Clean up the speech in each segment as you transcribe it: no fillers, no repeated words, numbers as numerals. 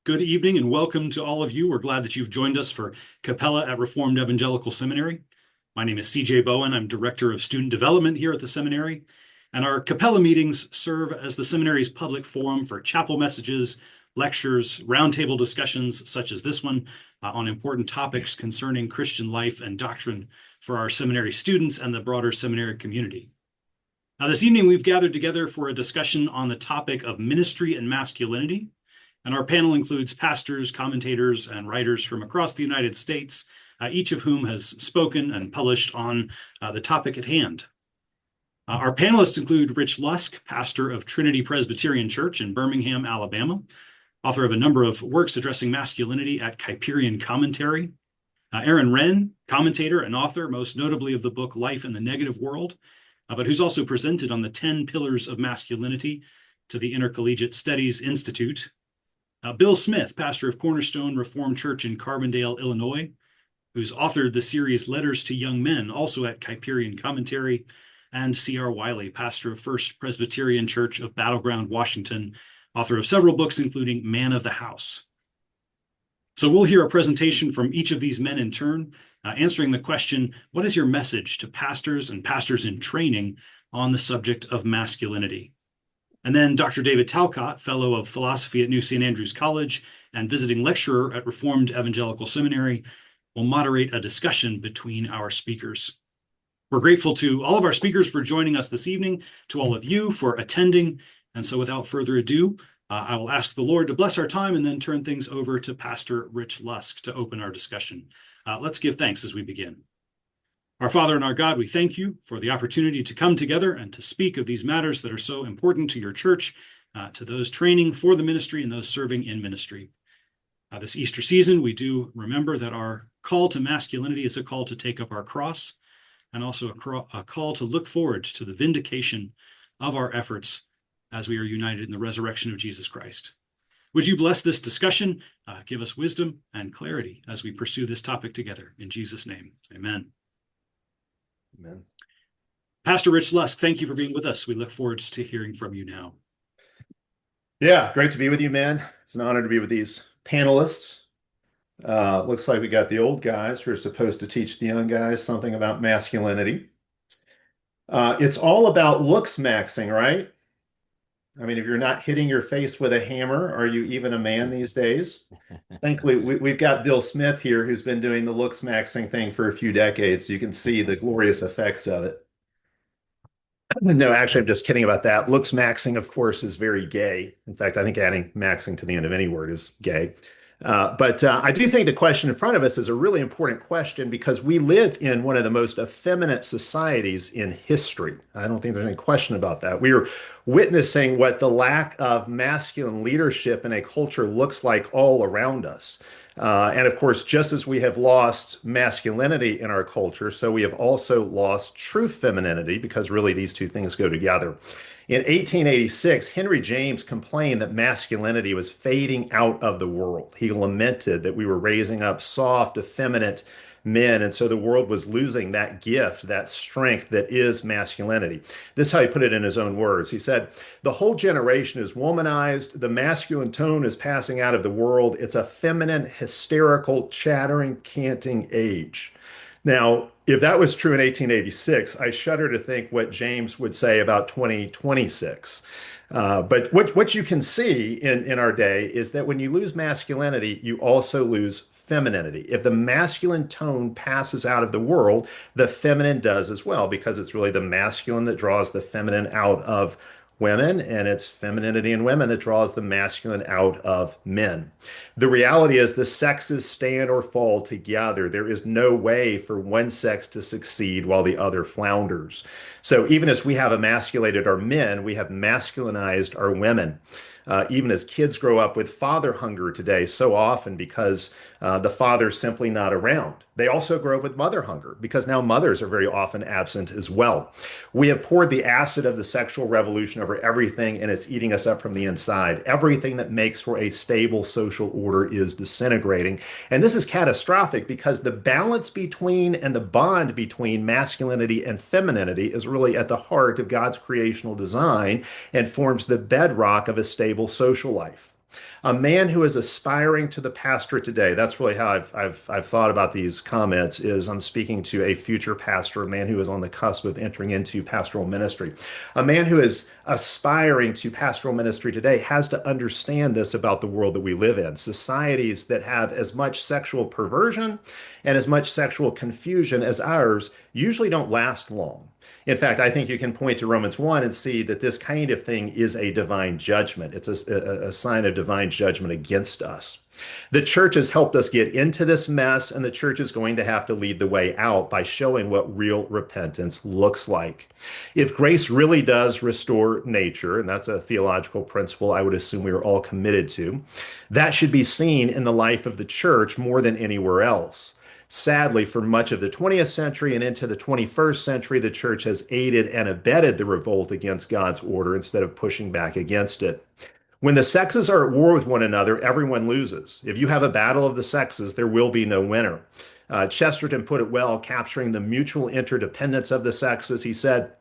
Good evening and welcome to all of you. We're glad that you've joined us for Cappella at Reformed Evangelical Seminary. My name is C.J. Bowen. I'm Director of Student Development here at the seminary. And our Cappella meetings serve as the seminary's public forum for chapel messages, lectures, roundtable discussions such as this one on important topics concerning Christian life and doctrine for our seminary students and the broader seminary community. Now, this evening, we've gathered together for a discussion on the topic of ministry and masculinity. And our panel includes pastors, commentators, and writers from across the United States, each of whom has spoken and published on the topic at hand. Our panelists include Rich Lusk, pastor of Trinity Presbyterian Church in Birmingham, Alabama, author of a number of works addressing masculinity at Kyprian Commentary. Renn, commentator and author, most notably of the book Life in the Negative World, but who's also presented on the 10 Pillars of Masculinity to the Intercollegiate Studies Institute. Bill Smith, pastor of Cornerstone Reformed Church in Carbondale, Illinois, who's authored the series Letters to Young Men, also at Kyprian Commentary, and C.R. Wiley, pastor of First Presbyterian Church of Battleground, Washington, author of several books, including Man of the House. So we'll hear a presentation from each of these men in turn, answering the question, what is your message to pastors and pastors in training on the subject of masculinity? And then Dr. David Talcott, fellow of philosophy at New St. Andrews College and visiting lecturer at Reformed Evangelical Seminary, will moderate a discussion between our speakers. We're grateful to all of our speakers for joining us this evening, to all of you for attending. And so without further ado, I will ask the Lord to bless our time and then turn things over to Pastor Rich Lusk to open our discussion. Let's give thanks as we begin. Our Father and our God, we thank you for the opportunity to come together and to speak of these matters that are so important to your church, to those training for the ministry and those serving in ministry. This Easter season, we do remember that our call to masculinity is a call to take up our cross and also a call to look forward to the vindication of our efforts as we are united in the resurrection of Jesus Christ. Would you bless this discussion, give us wisdom and clarity as we pursue this topic together. In Jesus' name, amen. Amen. Pastor Rich Lusk, thank you for being with us. We look forward to hearing from you now. Yeah, great to be with you, man. It's an honor to be with these panelists. Looks like we got the old guys who are supposed to teach the young guys something about masculinity. It's all about looks maxing, right? I mean, if you're not hitting your face with a hammer, are you even a man these days? Thankfully, we've got Bill Smith here, who's been doing the looks maxing thing for a few decades. So you can see the glorious effects of it. No, actually, I'm just kidding about that. Looks maxing, of course, is very gay. In fact, I think adding maxing to the end of any word is gay. But I do think the question in front of us is a really important question because we live in one of the most effeminate societies in history. I don't think there's any question about that. We are witnessing what the lack of masculine leadership in a culture looks like all around us. And of course, just as we have lost masculinity in our culture, so we have also lost true femininity because really these two things go together. In 1886, Henry James complained that masculinity was fading out of the world. He lamented that we were raising up soft, effeminate men, and so the world was losing that gift, that strength that is masculinity. This is how he put it in his own words. He said, "The whole generation is womanized. The masculine tone is passing out of the world. It's a feminine, hysterical, chattering, canting age." Now, if that was true in 1886, I shudder to think what James would say about 2026. But what you can see in our day is that when you lose masculinity, you also lose femininity. If the masculine tone passes out of the world, the feminine does as well, because it's really the masculine that draws the feminine out of women, and it's femininity in women that draws the masculine out of men. The reality is the sexes stand or fall together. There is no way for one sex to succeed while the other flounders. So even as we have emasculated our men, we have masculinized our women. Even as kids grow up with father hunger today, so often because the father's simply not around. They also grow up with mother hunger because now mothers are very often absent as well. We have poured the acid of the sexual revolution over everything, and it's eating us up from the inside. Everything that makes for a stable social order is disintegrating. And this is catastrophic because the balance between and the bond between masculinity and femininity is really at the heart of God's creational design and forms the bedrock of a stable social life. A man who is aspiring to the pastorate today. That's really how I've thought about these comments. Is I'm speaking to a future pastor, a man who is on the cusp of entering into pastoral ministry. A man who is aspiring to pastoral ministry today has to understand this about the world that we live in. Societies that have as much sexual perversion and as much sexual confusion as ours usually don't last long. In fact, I think you can point to Romans 1 and see that this kind of thing is a divine judgment. It's a sign of divine judgment against us. The church has helped us get into this mess, and the church is going to have to lead the way out by showing what real repentance looks like. If grace really does restore nature, and that's a theological principle I would assume we are all committed to, that should be seen in the life of the church more than anywhere else. Sadly, for much of the 20th century and into the 21st century, the church has aided and abetted the revolt against God's order instead of pushing back against it. When the sexes are at war with one another, everyone loses. If you have a battle of the sexes, there will be no winner. Chesterton put it well, capturing the mutual interdependence of the sexes. He said,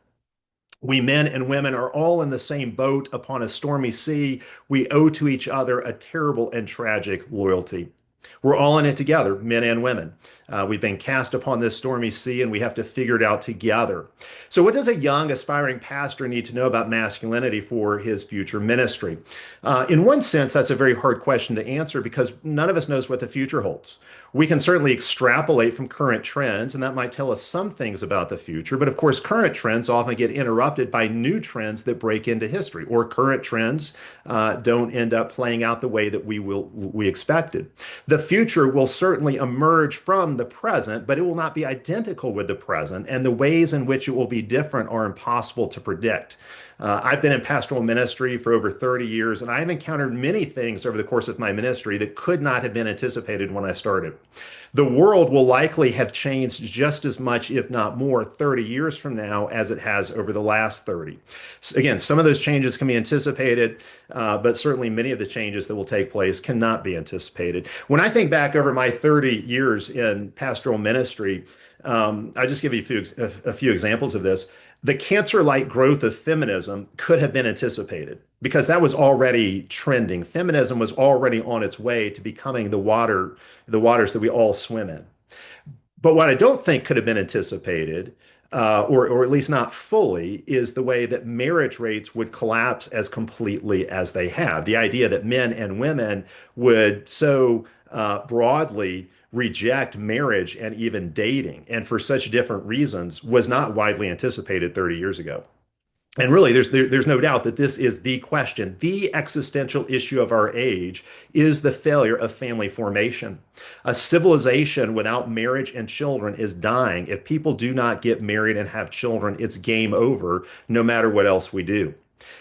"We men and women are all in the same boat upon a stormy sea. We owe to each other a terrible and tragic loyalty." We're all in it together, men and women. We've been cast upon this stormy sea and we have to figure it out together. So, what does a young, aspiring pastor need to know about masculinity for his future ministry? In one sense, that's a very hard question to answer because none of us knows what the future holds. We can certainly extrapolate from current trends, and that might tell us some things about the future. But of course, current trends often get interrupted by new trends that break into history, or current trends don't end up playing out the way that we expected. The future will certainly emerge from the present, but it will not be identical with the present, and the ways in which it will be different are impossible to predict. I've been in pastoral ministry for over 30 years, and I've encountered many things over the course of my ministry that could not have been anticipated when I started. The world will likely have changed just as much, if not more, 30 years from now as it has over the last 30. Again, some of those changes can be anticipated, but certainly many of the changes that will take place cannot be anticipated. When I think back over my 30 years in pastoral ministry, I'll just give you a few examples of this. The cancer-like growth of feminism could have been anticipated because that was already trending. Feminism was already on its way to becoming the waters that we all swim in. But what I don't think could have been anticipated, or at least not fully, is the way that marriage rates would collapse as completely as they have. The idea that men and women would so broadly reject marriage and even dating, and for such different reasons, was not widely anticipated 30 years ago. And really, there's no doubt that this is the question. The existential issue of our age is the failure of family formation. A civilization without marriage and children is dying. If people do not get married and have children, it's game over, no matter what else we do.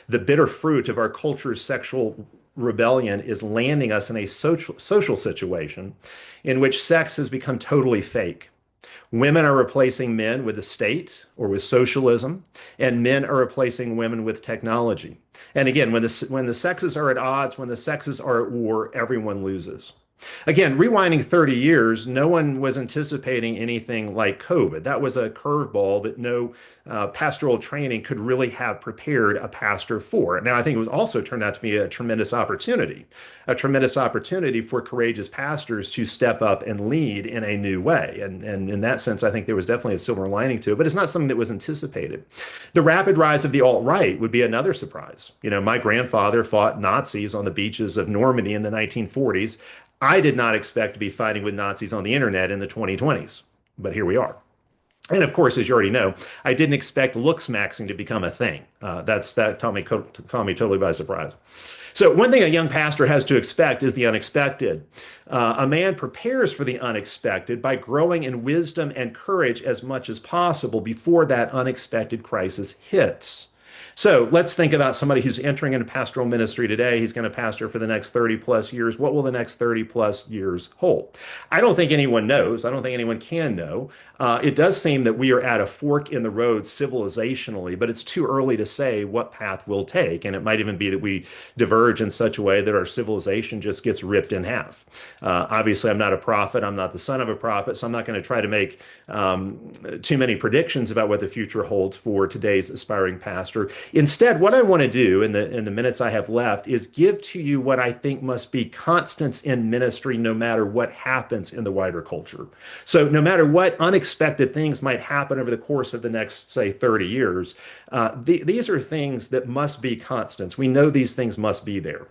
The bitter fruit of our culture's sexual rebellion is landing us in a social situation in which sex has become totally fake. Women are replacing men with the state or with socialism, and men are replacing women with technology. And again, when the sexes are at odds, when the sexes are at war, everyone loses. Again, rewinding 30 years, no one was anticipating anything like COVID. That was a curveball that no pastoral training could really have prepared a pastor for. Now, I think it was also turned out to be a tremendous opportunity for courageous pastors to step up and lead in a new way. And in that sense, I think there was definitely a silver lining to it, but it's not something that was anticipated. The rapid rise of the alt-right would be another surprise. You know, my grandfather fought Nazis on the beaches of Normandy in the 1940s. I did not expect to be fighting with Nazis on the internet in the 2020s, but here we are. And of course, as you already know, I didn't expect looksmaxing to become a thing. That caught me totally by surprise. So one thing a young pastor has to expect is the unexpected. A man prepares for the unexpected by growing in wisdom and courage as much as possible before that unexpected crisis hits. So let's think about somebody who's entering into pastoral ministry today. He's going to pastor for the next 30 plus years. What will the next 30 plus years hold? I don't think anyone knows. I don't think anyone can know. It does seem that we are at a fork in the road civilizationally, but it's too early to say what path we'll take. And it might even be that we diverge in such a way that our civilization just gets ripped in half. Obviously, I'm not a prophet. I'm not the son of a prophet. So I'm not going to try to make too many predictions about what the future holds for today's aspiring pastor. Instead, what I want to do in the minutes I have left is give to you what I think must be constants in ministry, no matter what happens in the wider culture. So, no matter what unexpected things might happen over the course of the next, say, 30 years, these are things that must be constants. We know these things must be there.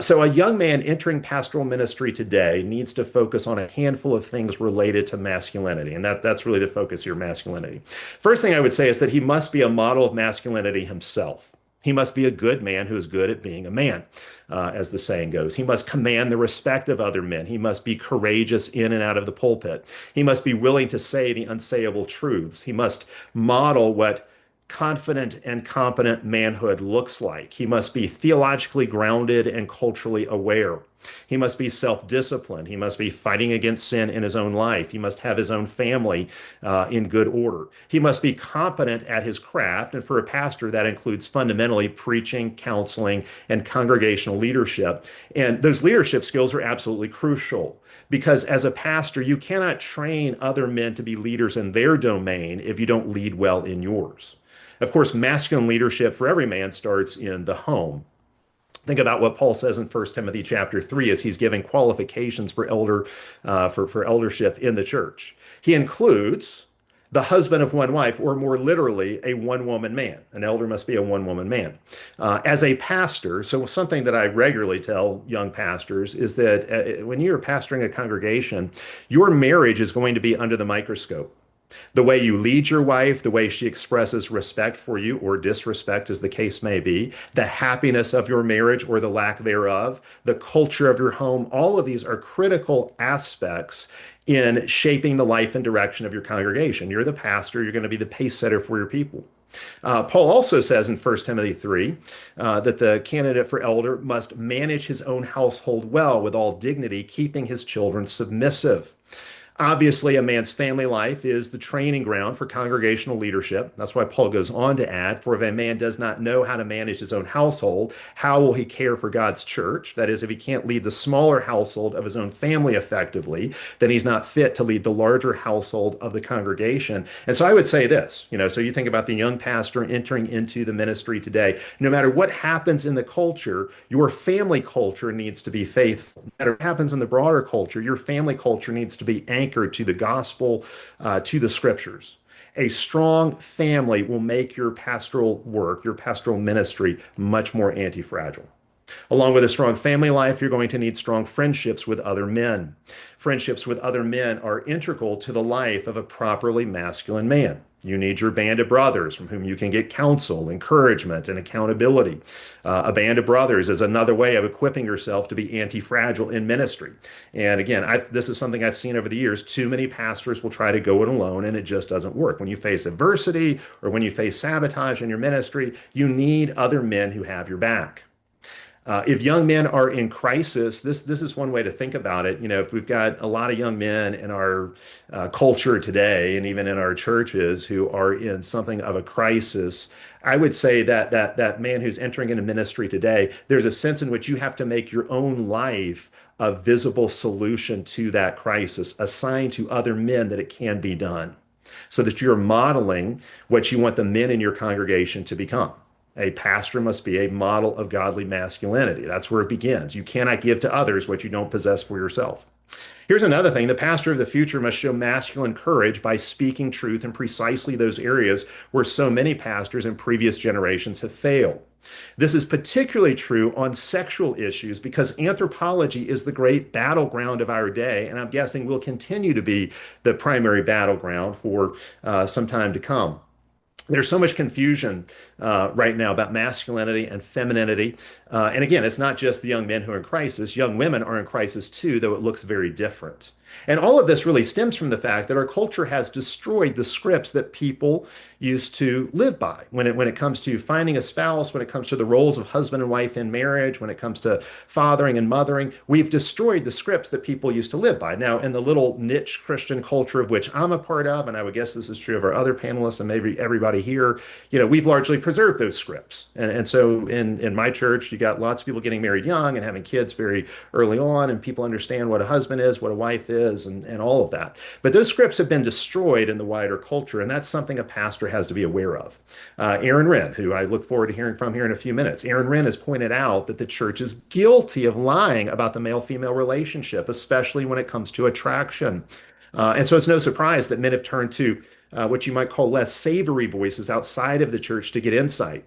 So, a young man entering pastoral ministry today needs to focus on a handful of things related to masculinity, and that's really the focus here, masculinity. First thing I would say is that he must be a model of masculinity himself. He must be a good man who is good at being a man, as the saying goes. He must command the respect of other men. He must be courageous in and out of the pulpit. He must be willing to say the unsayable truths. He must model what confident and competent manhood looks like. He must be theologically grounded and culturally aware. He must be self-disciplined. He must be fighting against sin in his own life. He must have his own family in good order. He must be competent at his craft. And for a pastor, that includes fundamentally preaching, counseling, and congregational leadership. And those leadership skills are absolutely crucial because as a pastor, you cannot train other men to be leaders in their domain if you don't lead well in yours. Of course, masculine leadership for every man starts in the home. Think about what Paul says in 1 Timothy chapter 3 as he's giving qualifications for eldership in the church. He includes the husband of one wife, or more literally, a one-woman man. An elder must be a one-woman man. As a pastor, so something that I regularly tell young pastors is that when you're pastoring a congregation, your marriage is going to be under the microscope. The way you lead your wife, the way she expresses respect for you or disrespect, as the case may be, the happiness of your marriage or the lack thereof, the culture of your home, all of these are critical aspects in shaping the life and direction of your congregation. You're the pastor, you're going to be the pace setter for your people. Paul also says in 1 Timothy 3 that the candidate for elder must manage his own household well with all dignity, keeping his children submissive. Obviously, a man's family life is the training ground for congregational leadership. That's why Paul goes on to add, for if a man does not know how to manage his own household, how will he care for God's church? That is, if he can't lead the smaller household of his own family effectively, then he's not fit to lead the larger household of the congregation. And so I would say this, so you think about the young pastor entering into the ministry today, no matter what happens in the culture, your family culture needs to be faithful. No matter what happens in the broader culture, your family culture needs to be anchored to the gospel, to the scriptures. A strong family will make your pastoral work, your pastoral ministry, much more anti-fragile. Along with a strong family life, you're going to need strong friendships with other men. Friendships with other men are integral to the life of a properly masculine man. You need your band of brothers from whom you can get counsel, encouragement, and accountability. A band of brothers is another way of equipping yourself to be anti-fragile in ministry. And again, this is something I've seen over the years. Too many pastors will try to go it alone, and it just doesn't work. When you face adversity or when you face sabotage in your ministry, you need other men who have your back. If young men are in crisis, this is one way to think about it. If we've got a lot of young men in our culture today, and even in our churches, who are in something of a crisis, I would say that man who's entering into ministry today, there's a sense in which you have to make your own life a visible solution to that crisis, a sign to other men that it can be done, so that you're modeling what you want the men in your congregation to become. A pastor must be a model of godly masculinity. That's where it begins. You cannot give to others what you don't possess for yourself. Here's another thing. The pastor of the future must show masculine courage by speaking truth in precisely those areas where so many pastors in previous generations have failed. This is particularly true on sexual issues because anthropology is the great battleground of our day, and I'm guessing will continue to be the primary battleground for some time to come. There's so much confusion right now about masculinity and femininity. And again, it's not just the young men who are in crisis. Young women are in crisis too, though it looks very different. And all of this really stems from the fact that our culture has destroyed the scripts that people used to live by when it comes to finding a spouse, when it comes to the roles of husband and wife in marriage, when it comes to fathering and mothering. We've destroyed the scripts that people used to live by. Now, in the little niche Christian culture of which I'm a part of, and I would guess this is true of our other panelists and maybe everybody here, we've largely preserved those scripts. And so in my church, you got lots of people getting married young and having kids very early on, and people understand what a husband is, what a wife is and all of that. But those scripts have been destroyed in the wider culture, and that's something a pastor has to be aware of. Aaron Renn, who I look forward to hearing from here in a few minutes, Aaron Renn has pointed out that the church is guilty of lying about the male-female relationship, especially when it comes to attraction. And so it's no surprise that men have turned to what you might call less savory voices outside of the church to get insight.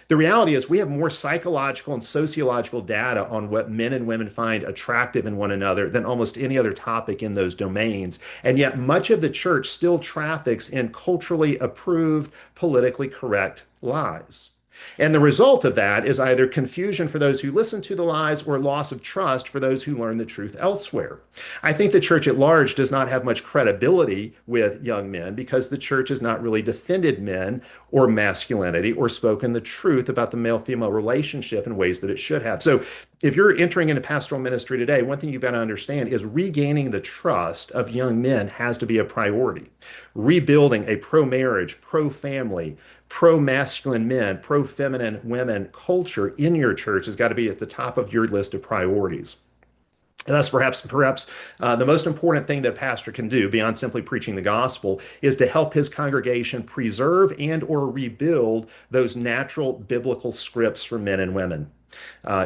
The reality is, we have more psychological and sociological data on what men and women find attractive in one another than almost any other topic in those domains. And yet, much of the church still traffics in culturally approved, politically correct lies. And the result of that is either confusion for those who listen to the lies or loss of trust for those who learn the truth elsewhere. I think the church at large does not have much credibility with young men because the church has not really defended men or masculinity or spoken the truth about the male-female relationship in ways that it should have. So if you're entering into pastoral ministry today, one thing you've got to understand is regaining the trust of young men has to be a priority. Rebuilding a pro-marriage, pro-family, pro-masculine men, pro-feminine women culture in your church has got to be at the top of your list of priorities. And that's perhaps the most important thing that a pastor can do beyond simply preaching the gospel is to help his congregation preserve and or rebuild those natural biblical scripts for men and women.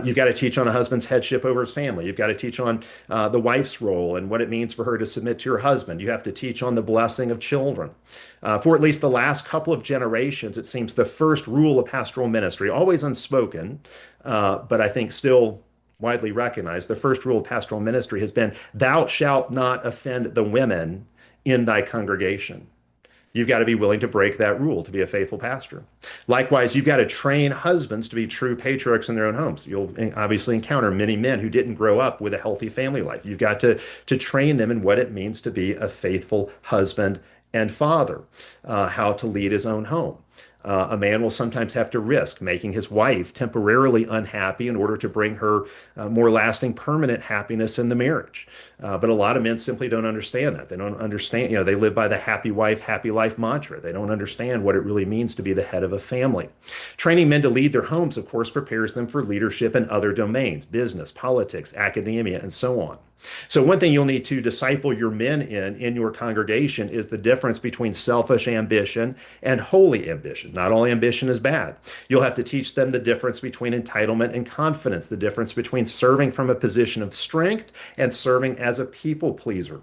You've got to teach on a husband's headship over his family. You've got to teach on the wife's role and what it means for her to submit to her husband. You have to teach on the blessing of children. For at least the last couple of generations, it seems the first rule of pastoral ministry, always unspoken, but I think still widely recognized, the first rule of pastoral ministry has been, thou shalt not offend the women in thy congregation. You've got to be willing to break that rule to be a faithful pastor. Likewise, you've got to train husbands to be true patriarchs in their own homes. You'll obviously encounter many men who didn't grow up with a healthy family life. You've got to train them in what it means to be a faithful husband and father, how to lead his own home. A man will sometimes have to risk making his wife temporarily unhappy in order to bring her more lasting, permanent happiness in the marriage. But a lot of men simply don't understand that. They don't understand, they live by the happy wife, happy life mantra. They don't understand what it really means to be the head of a family. Training men to lead their homes, of course, prepares them for leadership in other domains, business, politics, academia, and so on. So one thing you'll need to disciple your men in your congregation is the difference between selfish ambition and holy ambition. Not all ambition is bad. You'll have to teach them the difference between entitlement and confidence, the difference between serving from a position of strength and serving as a people pleaser.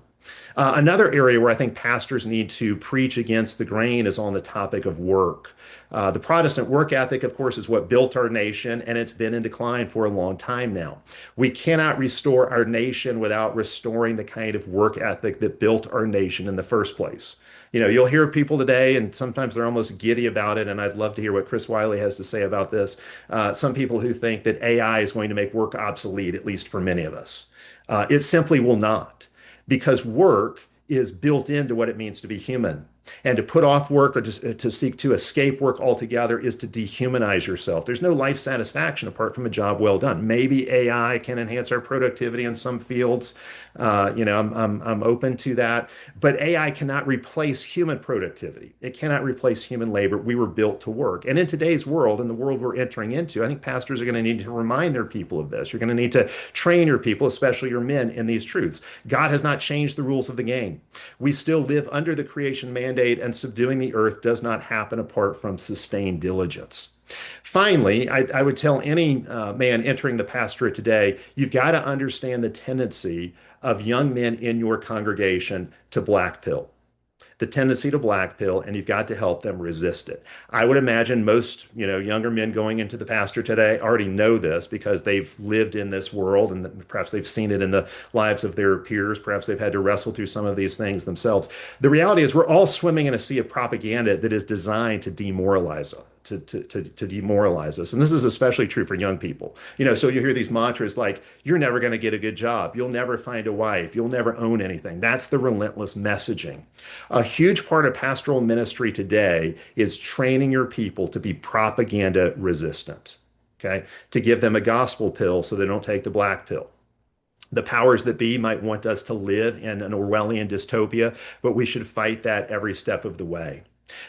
Another area where I think pastors need to preach against the grain is on the topic of work. The Protestant work ethic, of course, is what built our nation, and it's been in decline for a long time now. We cannot restore our nation without restoring the kind of work ethic that built our nation in the first place. You'll hear people today, and sometimes they're almost giddy about it, and I'd love to hear what Chris Wiley has to say about this. Some people who think that AI is going to make work obsolete, at least for many of us. It simply will not. Because work is built into what it means to be human. And to put off work or to seek to escape work altogether is to dehumanize yourself. There's no life satisfaction apart from a job well done. Maybe AI can enhance our productivity in some fields. I'm open to that. But AI cannot replace human productivity. It cannot replace human labor. We were built to work. And in today's world, in the world we're entering into, I think pastors are going to need to remind their people of this. You're going to need to train your people, especially your men, in these truths. God has not changed the rules of the game. We still live under the creation mandate, and subduing the earth does not happen apart from sustained diligence. Finally, I would tell any man entering the pastorate today, you've got to understand the tendency of young men in your congregation to black pill. The tendency to black pill, and you've got to help them resist it. I would imagine most, younger men going into the pastor today already know this because they've lived in this world and perhaps they've seen it in the lives of their peers. Perhaps they've had to wrestle through some of these things themselves. The reality is we're all swimming in a sea of propaganda that is designed to demoralize us. To demoralize us. And this is especially true for young people. So you hear these mantras like, you're never going to get a good job. You'll never find a wife. You'll never own anything. That's the relentless messaging. A huge part of pastoral ministry today is training your people to be propaganda resistant, okay? To give them a gospel pill so they don't take the black pill. The powers that be might want us to live in an Orwellian dystopia, but we should fight that every step of the way.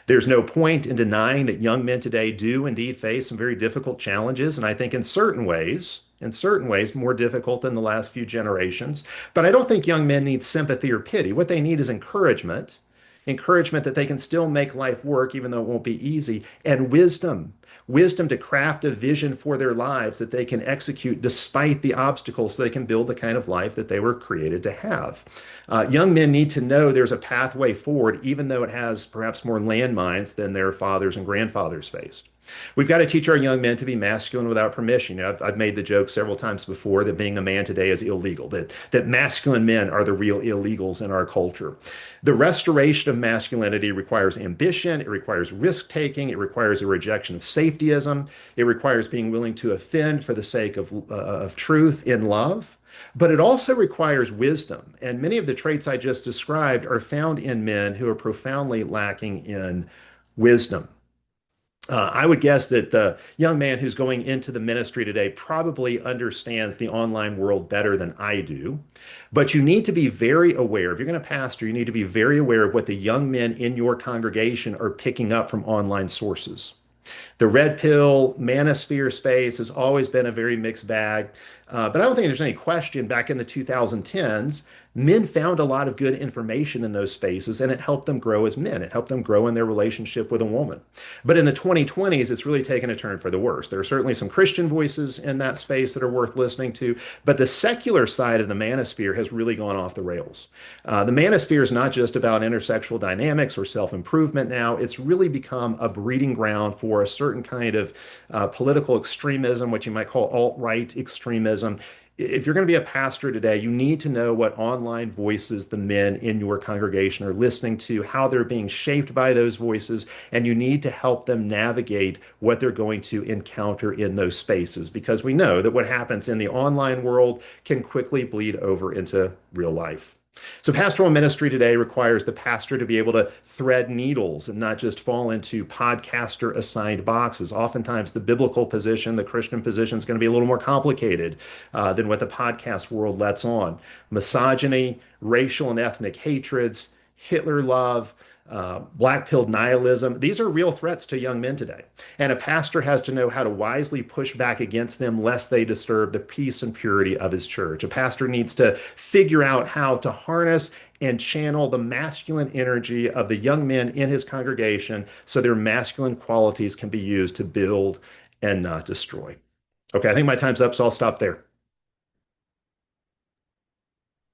There's no point in denying that young men today do indeed face some very difficult challenges. And I think in certain ways, in certain ways, more difficult than the last few generations. But I don't think young men need sympathy or pity. What they need is encouragement, encouragement that they can still make life work, even though it won't be easy, and wisdom. Wisdom to craft a vision for their lives that they can execute despite the obstacles so they can build the kind of life that they were created to have. Young men need to know there's a pathway forward, even though it has perhaps more landmines than their fathers and grandfathers faced. We've got to teach our young men to be masculine without permission. I've made the joke several times before that being a man today is illegal, that masculine men are the real illegals in our culture. The restoration of masculinity requires ambition, it requires risk taking, it requires a rejection of safetyism, it requires being willing to offend for the sake of truth in love. But it also requires wisdom. And many of the traits I just described are found in men who are profoundly lacking in wisdom. I would guess that the young man who's going into the ministry today probably understands the online world better than I do. But you need to be very aware. If you're going to pastor, you need to be very aware of what the young men in your congregation are picking up from online sources. The red pill manosphere space has always been a very mixed bag. But I don't think there's any question back in the 2010s, men found a lot of good information in those spaces and it helped them grow as men. It helped them grow in their relationship with a woman. But in the 2020s, it's really taken a turn for the worse. There are certainly some Christian voices in that space that are worth listening to, but the secular side of the manosphere has really gone off the rails. The manosphere is not just about intersexual dynamics or self-improvement now. It's really become a breeding ground for a certain kind of political extremism, what you might call alt-right extremism. If you're going to be a pastor today, you need to know what online voices the men in your congregation are listening to, how they're being shaped by those voices, and you need to help them navigate what they're going to encounter in those spaces, because we know that what happens in the online world can quickly bleed over into real life. So pastoral ministry today requires the pastor to be able to thread needles and not just fall into podcaster assigned boxes. Oftentimes the biblical position, the Christian position is going to be a little more complicated than what the podcast world lets on. Misogyny, racial and ethnic hatreds, Hitler love, black pill nihilism. These are real threats to young men today. And a pastor has to know how to wisely push back against them lest they disturb the peace and purity of his church. A pastor needs to figure out how to harness and channel the masculine energy of the young men in his congregation so their masculine qualities can be used to build and not destroy. Okay, I think my time's up, so I'll stop there.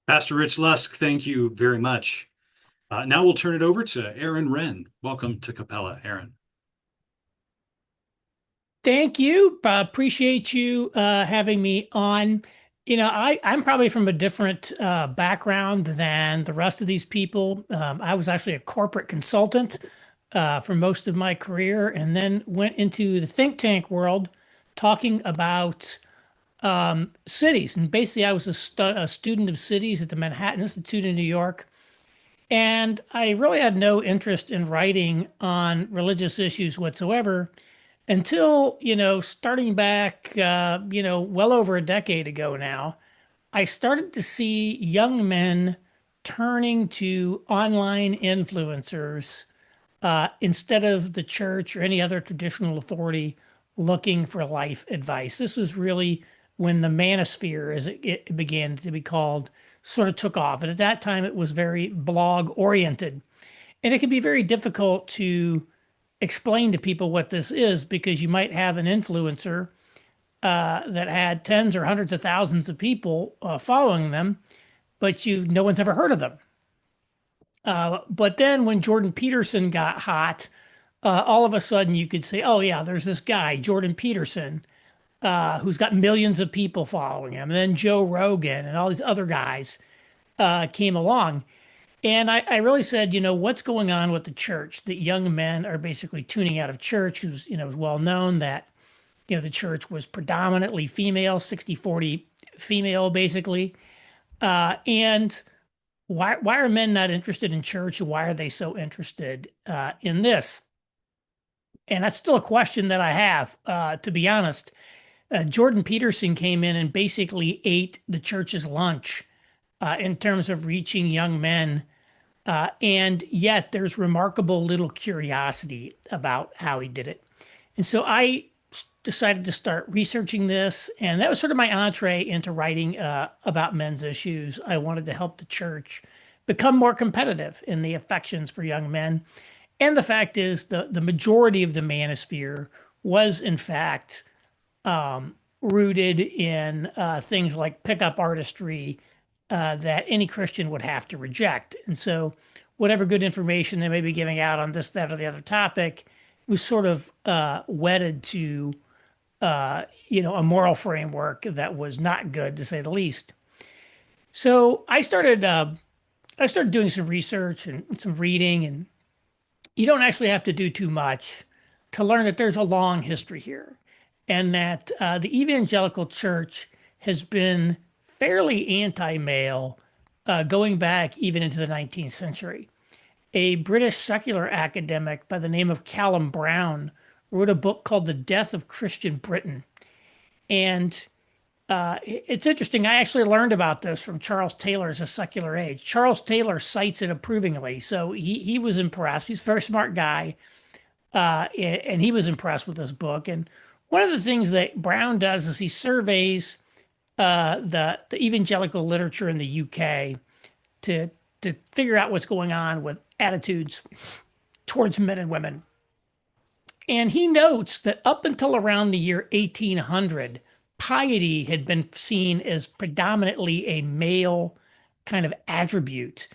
Pastor Rich Lusk, thank you very much. Now we'll turn it over to Aaron Renn. Welcome to Capella, Aaron. Thank you. Appreciate you having me on. I'm probably from a different background than the rest of these people. I was actually a corporate consultant for most of my career and then went into the think tank world talking about cities. And basically, I was a student of cities at the Manhattan Institute in New York. And I really had no interest in writing on religious issues whatsoever until, starting back, well over a decade ago now, I started to see young men turning to online influencers instead of the church or any other traditional authority looking for life advice. This was really when the manosphere, as it began to be called, sort of took off. And at that time, it was very blog oriented. And it can be very difficult to explain to people what this is because you might have an influencer that had tens or hundreds of thousands of people following them, but no one's ever heard of them. But then when Jordan Peterson got hot, all of a sudden you could say, oh yeah, there's this guy, Jordan Peterson, who's got millions of people following him. And then Joe Rogan and all these other guys came along. And I really said, what's going on with the church? That young men are basically tuning out of church. It was well known that, the church was predominantly female, 60-40 female, basically. And why are men not interested in church? Why are they so interested in this? And that's still a question that I have, to be honest. Jordan Peterson came in and basically ate the church's lunch in terms of reaching young men. And yet there's remarkable little curiosity about how he did it. And so I decided to start researching this, and that was sort of my entree into writing about men's issues. I wanted to help the church become more competitive in the affections for young men. And the fact is, the majority of the manosphere was, in fact, rooted in things like pickup artistry that any Christian would have to reject. And so, whatever good information they may be giving out on this, that, or the other topic was sort of wedded to, a moral framework that was not good, to say the least. So I started doing some research and some reading, and you don't actually have to do too much to learn that there's a long history here, and that the evangelical church has been fairly anti-male going back even into the 19th century. A British secular academic by the name of Callum Brown wrote a book called The Death of Christian Britain. And it's interesting. I actually learned about this from Charles Taylor's A Secular Age. Charles Taylor cites it approvingly. So he was impressed. He's a very smart guy. And he was impressed with this book. And one of the things that Brown does is he surveys the evangelical literature in the UK to figure out what's going on with attitudes towards men and women. And he notes that up until around the year 1800, piety had been seen as predominantly a male kind of attribute.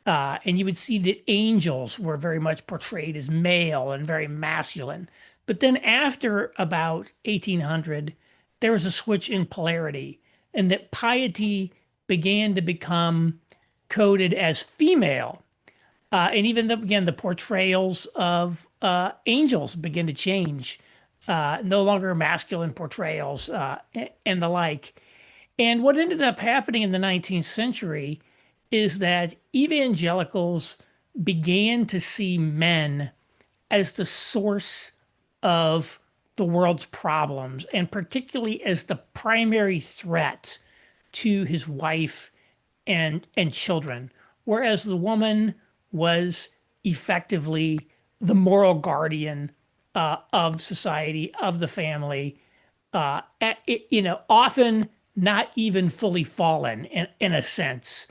And you would see that angels were very much portrayed as male and very masculine. But then after about 1800, there was a switch in polarity, and that piety began to become coded as female. And even the portrayals of angels begin to change, no longer masculine portrayals and the like. And what ended up happening in the 19th century is that evangelicals began to see men as the source of the world's problems, and particularly as the primary threat to his wife and children, whereas the woman was effectively the moral guardian of society, of the family, often not even fully fallen in a sense.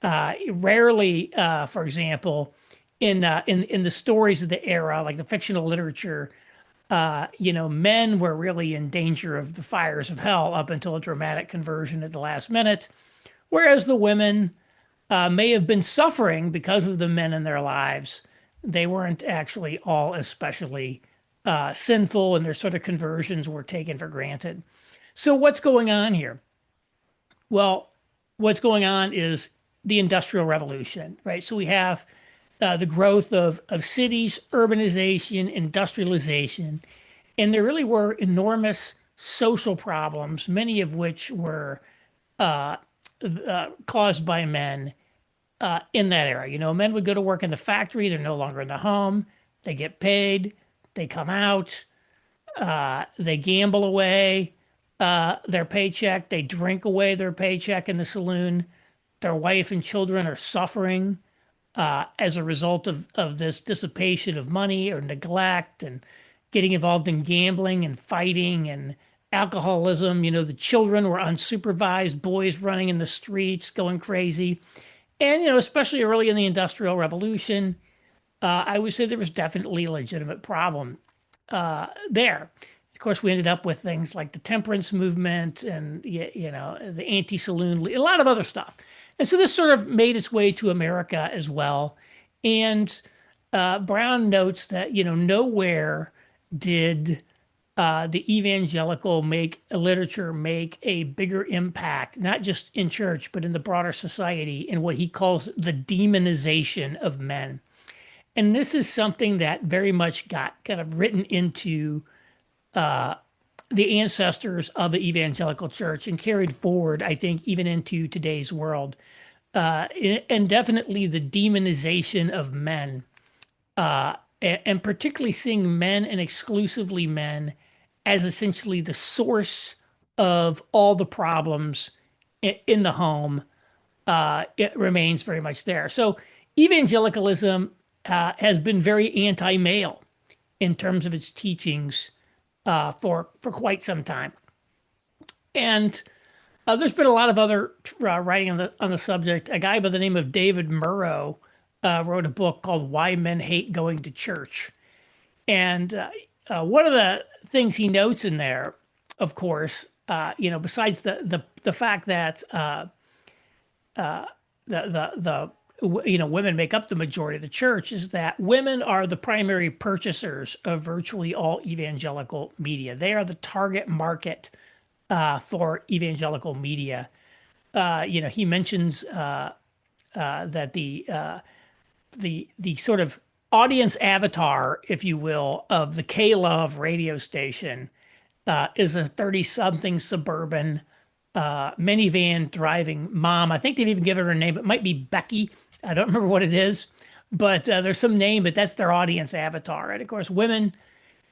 Rarely, for example, in the stories of the era, like the fictional literature, men were really in danger of the fires of hell up until a dramatic conversion at the last minute, whereas the women may have been suffering because of the men in their lives. They weren't actually all especially sinful, and their sort of conversions were taken for granted. So what's going on here? Well, what's going on is the Industrial Revolution, right? So we have the growth of cities, urbanization, industrialization, and there really were enormous social problems, many of which were caused by men in that era. Men would go to work in the factory, they're no longer in the home, they get paid, they come out, they gamble away their paycheck, they drink away their paycheck in the saloon. Their wife and children are suffering as a result of this dissipation of money or neglect, and getting involved in gambling and fighting and alcoholism. The children were unsupervised, boys running in the streets, going crazy. And, especially early in the Industrial Revolution, I would say there was definitely a legitimate problem there. Of course, we ended up with things like the temperance movement and, the anti-saloon, a lot of other stuff. And so this sort of made its way to America as well. And Brown notes that, nowhere did the evangelical literature make a bigger impact, not just in church, but in the broader society, in what he calls the demonization of men. And this is something that very much got kind of written into the ancestors of the evangelical church and carried forward, I think, even into today's world. And definitely the demonization of men, and particularly seeing men, and exclusively men, as essentially the source of all the problems in the home. It remains very much there. So evangelicalism has been very anti-male in terms of its teachings for quite some time. And there's been a lot of other writing on the subject. A guy by the name of David Murrow wrote a book called "Why Men Hate Going to Church," and one of the things he notes in there, of course, besides the fact that the women make up the majority of the church, is that women are the primary purchasers of virtually all evangelical media. They are the target market for evangelical media. He mentions that the sort of audience avatar, if you will, of the K-Love radio station is a 30-something suburban minivan driving mom. I think they've even given her a name. It might be Becky. I don't remember what it is, but there's some name, but that's their audience avatar. And of course, women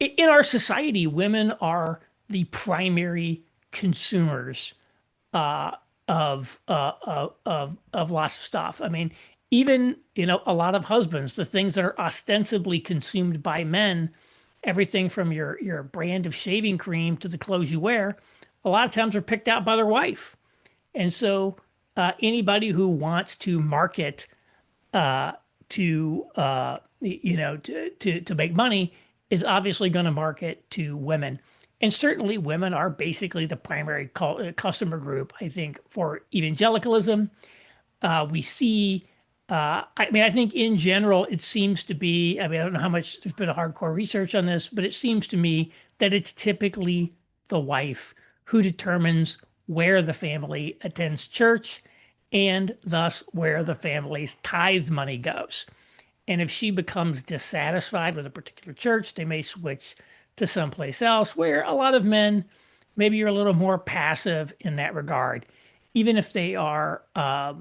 in our society, women are the primary consumers of lots of stuff. I mean, even a lot of husbands, the things that are ostensibly consumed by men, everything from your brand of shaving cream to the clothes you wear, a lot of times are picked out by their wife. And so anybody who wants to market to make money is obviously going to market to women. And certainly women are basically the primary customer group, I think, for evangelicalism. We see, I think in general, it seems to be, I don't know how much there's been a hardcore research on this, but it seems to me that it's typically the wife who determines where the family attends church and thus where the family's tithe money goes. And if she becomes dissatisfied with a particular church, they may switch to someplace else, where a lot of men maybe are a little more passive in that regard, even if they are, they're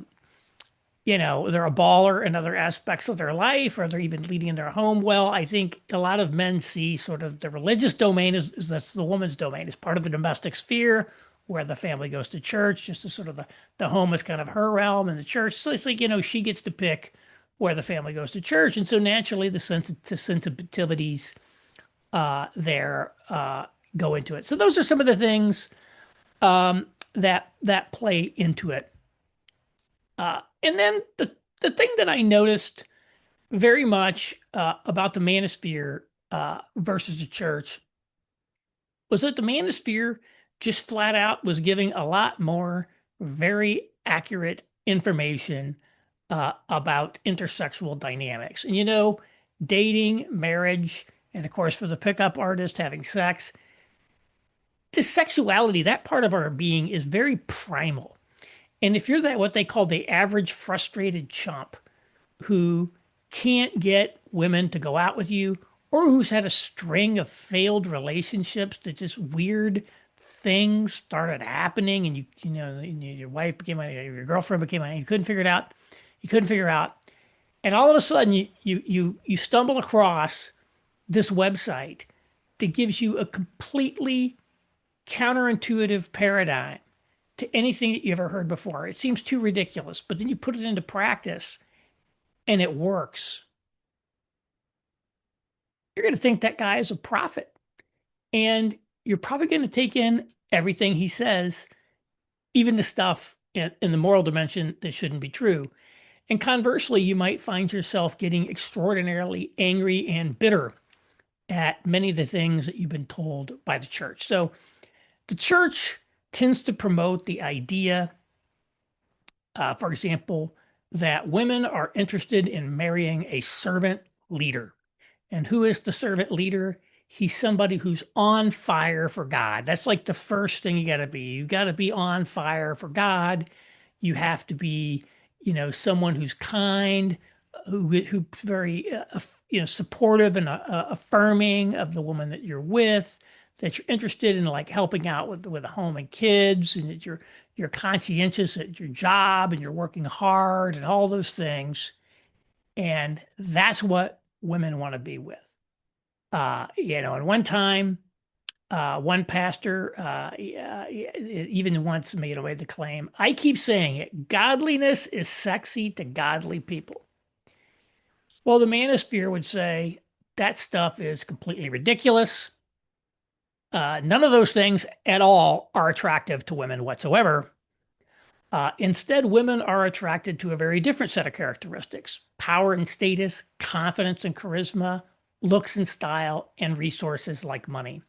a baller in other aspects of their life, or they're even leading in their home well. I think a lot of men see sort of the religious domain as that's the woman's domain, as part of the domestic sphere, where the family goes to church, just as sort of the home is kind of her realm, and the church. So it's like, she gets to pick where the family goes to church. And so naturally the sensitivities there go into it. So those are some of the things that play into it. And then the thing that I noticed very much about the manosphere versus the church was that the manosphere just flat out was giving a lot more very accurate information about intersexual dynamics. And dating, marriage, and of course for the pickup artist, having sex. The sexuality, that part of our being, is very primal. And if you're what they call the average frustrated chump who can't get women to go out with you, or who's had a string of failed relationships that just weird things started happening, and your wife became your girlfriend became you couldn't figure it out. You couldn't figure out. And all of a sudden you stumble across this website that gives you a completely counterintuitive paradigm to anything that you ever heard before. It seems too ridiculous, but then you put it into practice and it works. You're going to think that guy is a prophet, and you're probably going to take in everything he says, even the stuff in the moral dimension that shouldn't be true. And conversely, you might find yourself getting extraordinarily angry and bitter at many of the things that you've been told by the church. So the church tends to promote the idea, for example, that women are interested in marrying a servant leader. And who is the servant leader? He's somebody who's on fire for God. That's like the first thing you got to be. You got to be on fire for God. You have to be, someone who's kind, who very, supportive and affirming of the woman that you're with, that you're interested in like helping out with the home and kids, and that you're conscientious at your job and you're working hard and all those things. And that's what women want to be with. And one time, one pastor even once made away the claim, I keep saying it, godliness is sexy to godly people. Well, the manosphere would say that stuff is completely ridiculous. None of those things at all are attractive to women whatsoever. Instead, women are attracted to a very different set of characteristics: power and status, confidence and charisma, looks and style, and resources like money.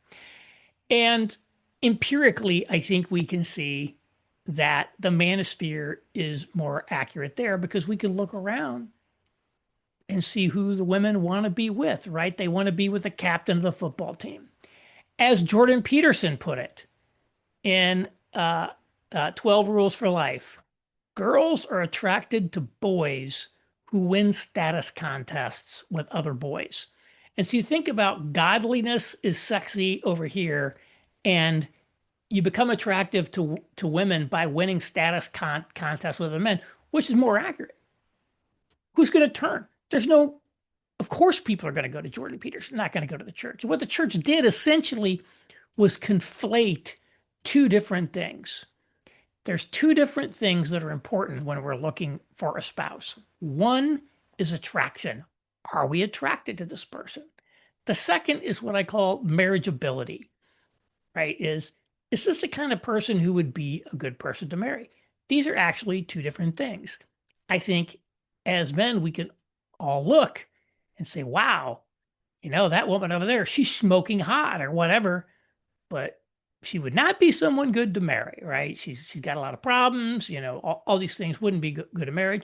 And empirically, I think we can see that the manosphere is more accurate there because we can look around and see who the women want to be with, right? They want to be with the captain of the football team. As Jordan Peterson put it in 12 Rules for Life, girls are attracted to boys who win status contests with other boys. And so you think about godliness is sexy over here, and you become attractive to women by winning status contests with other men, which is more accurate. Who's going to turn? There's no, of course, people are going to go to Jordan Peterson, not going to go to the church. What the church did essentially was conflate two different things. There's two different things that are important when we're looking for a spouse. One is attraction. Are we attracted to this person? The second is what I call marriageability, right? Is this the kind of person who would be a good person to marry? These are actually two different things. I think as men, we can all look and say, wow, that woman over there, she's smoking hot or whatever, but she would not be someone good to marry, right? She's got a lot of problems, all these things wouldn't be good to marriage.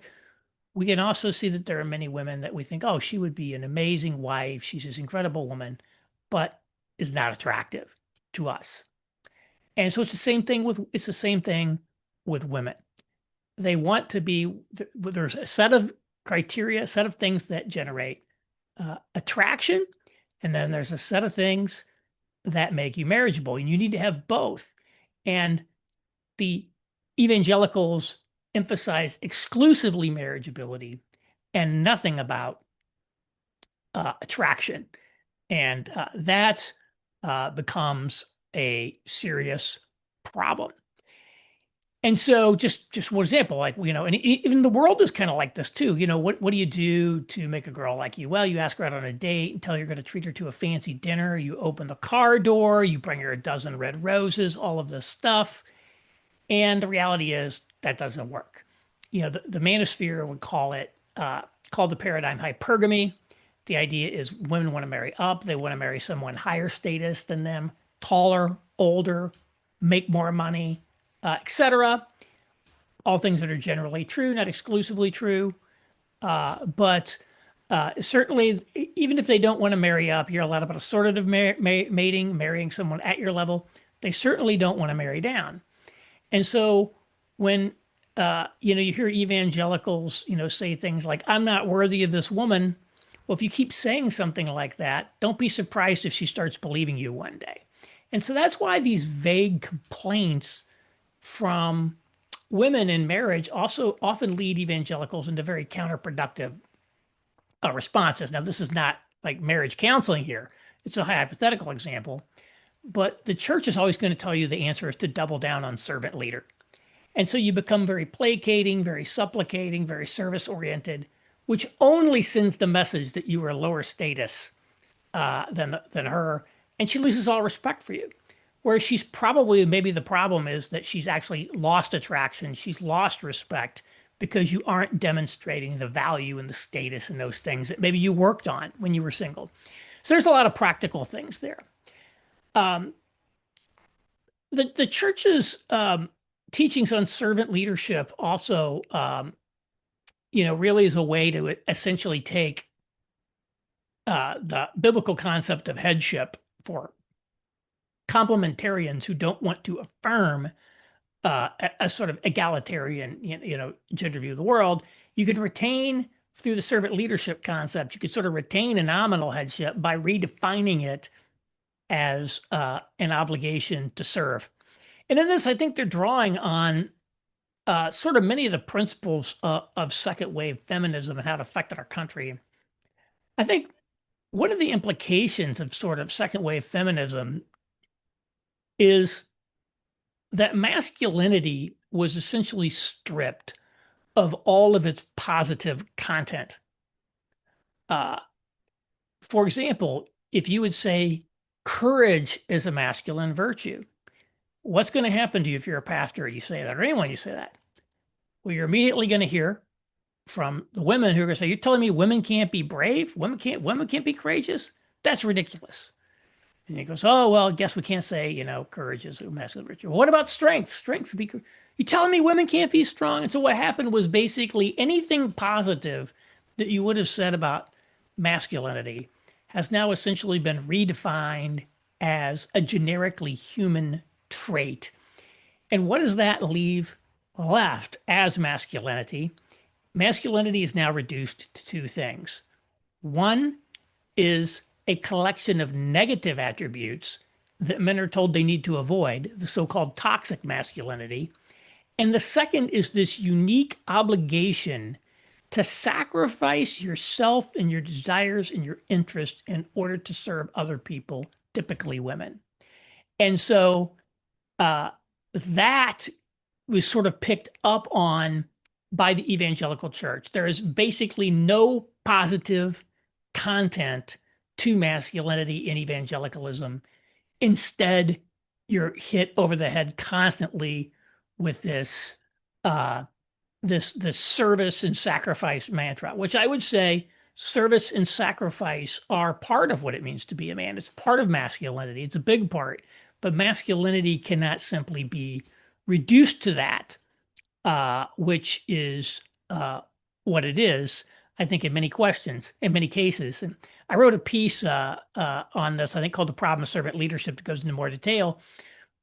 We can also see that there are many women that we think, oh, she would be an amazing wife. She's this incredible woman, but is not attractive to us. And so it's the same thing with women. They want to be, there's a set of criteria, a set of things that generate attraction. And then there's a set of things that make you marriageable, and you need to have both. And the evangelicals emphasize exclusively marriageability and nothing about attraction. And that becomes a serious problem. And so just one example, like, and even the world is kind of like this too. What do you do to make a girl like you? Well, you ask her out on a date and tell her you're going to treat her to a fancy dinner. You open the car door, you bring her a dozen red roses, all of this stuff. And the reality is that doesn't work. The manosphere would call the paradigm hypergamy. The idea is women want to marry up. They want to marry someone higher status than them, taller, older, make more money, etc. All things that are generally true, not exclusively true. But certainly, even if they don't want to marry up, you're allowed about assortative mating, marrying someone at your level. They certainly don't want to marry down. And so when you hear evangelicals, say things like, I'm not worthy of this woman. Well, if you keep saying something like that, don't be surprised if she starts believing you one day. And so that's why these vague complaints from women in marriage also often lead evangelicals into very counterproductive responses. Now, this is not like marriage counseling here. It's a hypothetical example. But the church is always going to tell you the answer is to double down on servant leader. And so you become very placating, very supplicating, very service-oriented, which only sends the message that you are lower status than her, and she loses all respect for you. Whereas she's probably, maybe the problem is that she's actually lost attraction, she's lost respect because you aren't demonstrating the value and the status and those things that maybe you worked on when you were single. So there's a lot of practical things there. The church's teachings on servant leadership also, really is a way to essentially take the biblical concept of headship for complementarians who don't want to affirm a sort of egalitarian, gender view of the world. You can retain, through the servant leadership concept, you could sort of retain a nominal headship by redefining it as an obligation to serve. And in this, I think they're drawing on sort of many of the principles of second wave feminism and how it affected our country. I think one of the implications of sort of second wave feminism is that masculinity was essentially stripped of all of its positive content. For example, if you would say Courage is a masculine virtue. What's going to happen to you if you're a pastor and you say that, or anyone you say that? Well, you're immediately going to hear from the women who are going to say, "You're telling me women can't be brave? Women can't be courageous? That's ridiculous." And he goes, "Oh, well, I guess we can't say, courage is a masculine virtue. Well, what about strength? Strength would be, you telling me women can't be strong?" And so what happened was basically anything positive that you would have said about masculinity has now essentially been redefined as a generically human trait. And what does that leave left as masculinity? Masculinity is now reduced to two things. One is a collection of negative attributes that men are told they need to avoid, the so-called toxic masculinity. And the second is this unique obligation to sacrifice yourself and your desires and your interests in order to serve other people, typically women. And so that was sort of picked up on by the evangelical church. There is basically no positive content to masculinity in evangelicalism. Instead, you're hit over the head constantly with this service and sacrifice mantra, which I would say service and sacrifice are part of what it means to be a man. It's part of masculinity. It's a big part, but masculinity cannot simply be reduced to that, which is what it is, I think, in many cases. And I wrote a piece on this, I think, called The Problem of Servant Leadership, that goes into more detail.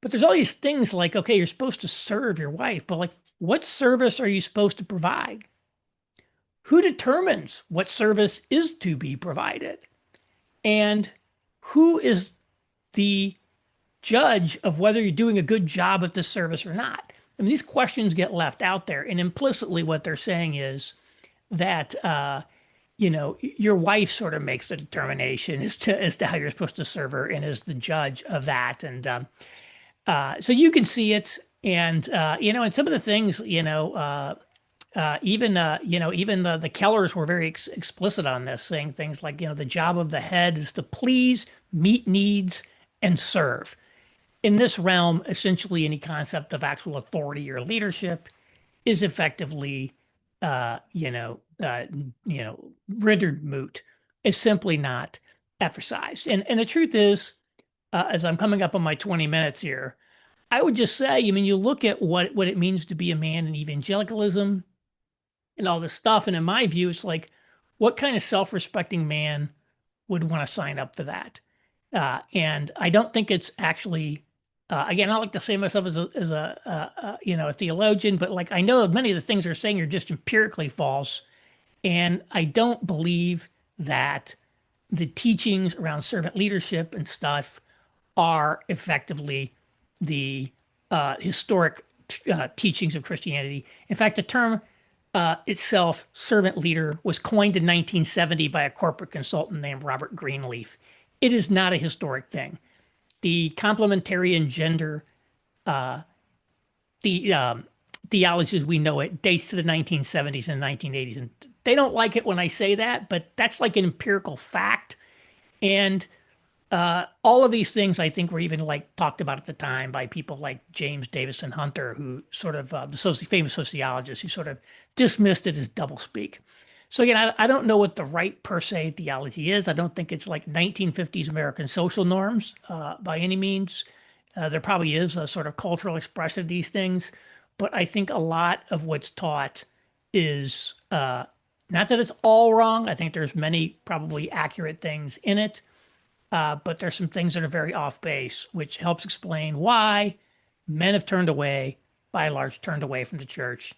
But there's all these things like, okay, you're supposed to serve your wife, but like, what service are you supposed to provide? Who determines what service is to be provided? And who is the judge of whether you're doing a good job at this service or not? I mean, these questions get left out there, and implicitly what they're saying is that your wife sort of makes the determination as to how you're supposed to serve her and is the judge of that. And so you can see it, and and some of the things, even the Kellers were very explicit on this, saying things like, the job of the head is to please, meet needs, and serve. In this realm, essentially any concept of actual authority or leadership is effectively, rendered moot. Is simply not emphasized. And the truth is, as I'm coming up on my 20 minutes here, I would just say, you look at what it means to be a man in evangelicalism and all this stuff, and in my view, it's like, what kind of self-respecting man would want to sign up for that? And I don't think it's actually, again, I don't like to say myself as a theologian, but like, I know many of the things they're saying are just empirically false. And I don't believe that the teachings around servant leadership and stuff are effectively the historic teachings of Christianity. In fact, the term itself, servant leader, was coined in 1970 by a corporate consultant named Robert Greenleaf. It is not a historic thing. The complementarian gender theology as we know it dates to the 1970s and 1980s. And they don't like it when I say that, but that's like an empirical fact. And all of these things, I think, were even like talked about at the time by people like James Davison Hunter, who sort of the famous sociologist, who sort of dismissed it as doublespeak. So again, I don't know what the right per se theology is. I don't think it's like 1950s American social norms by any means. There probably is a sort of cultural expression of these things, but I think a lot of what's taught is not that it's all wrong. I think there's many probably accurate things in it, but there's some things that are very off base, which helps explain why men have turned away, by and large, turned away from the church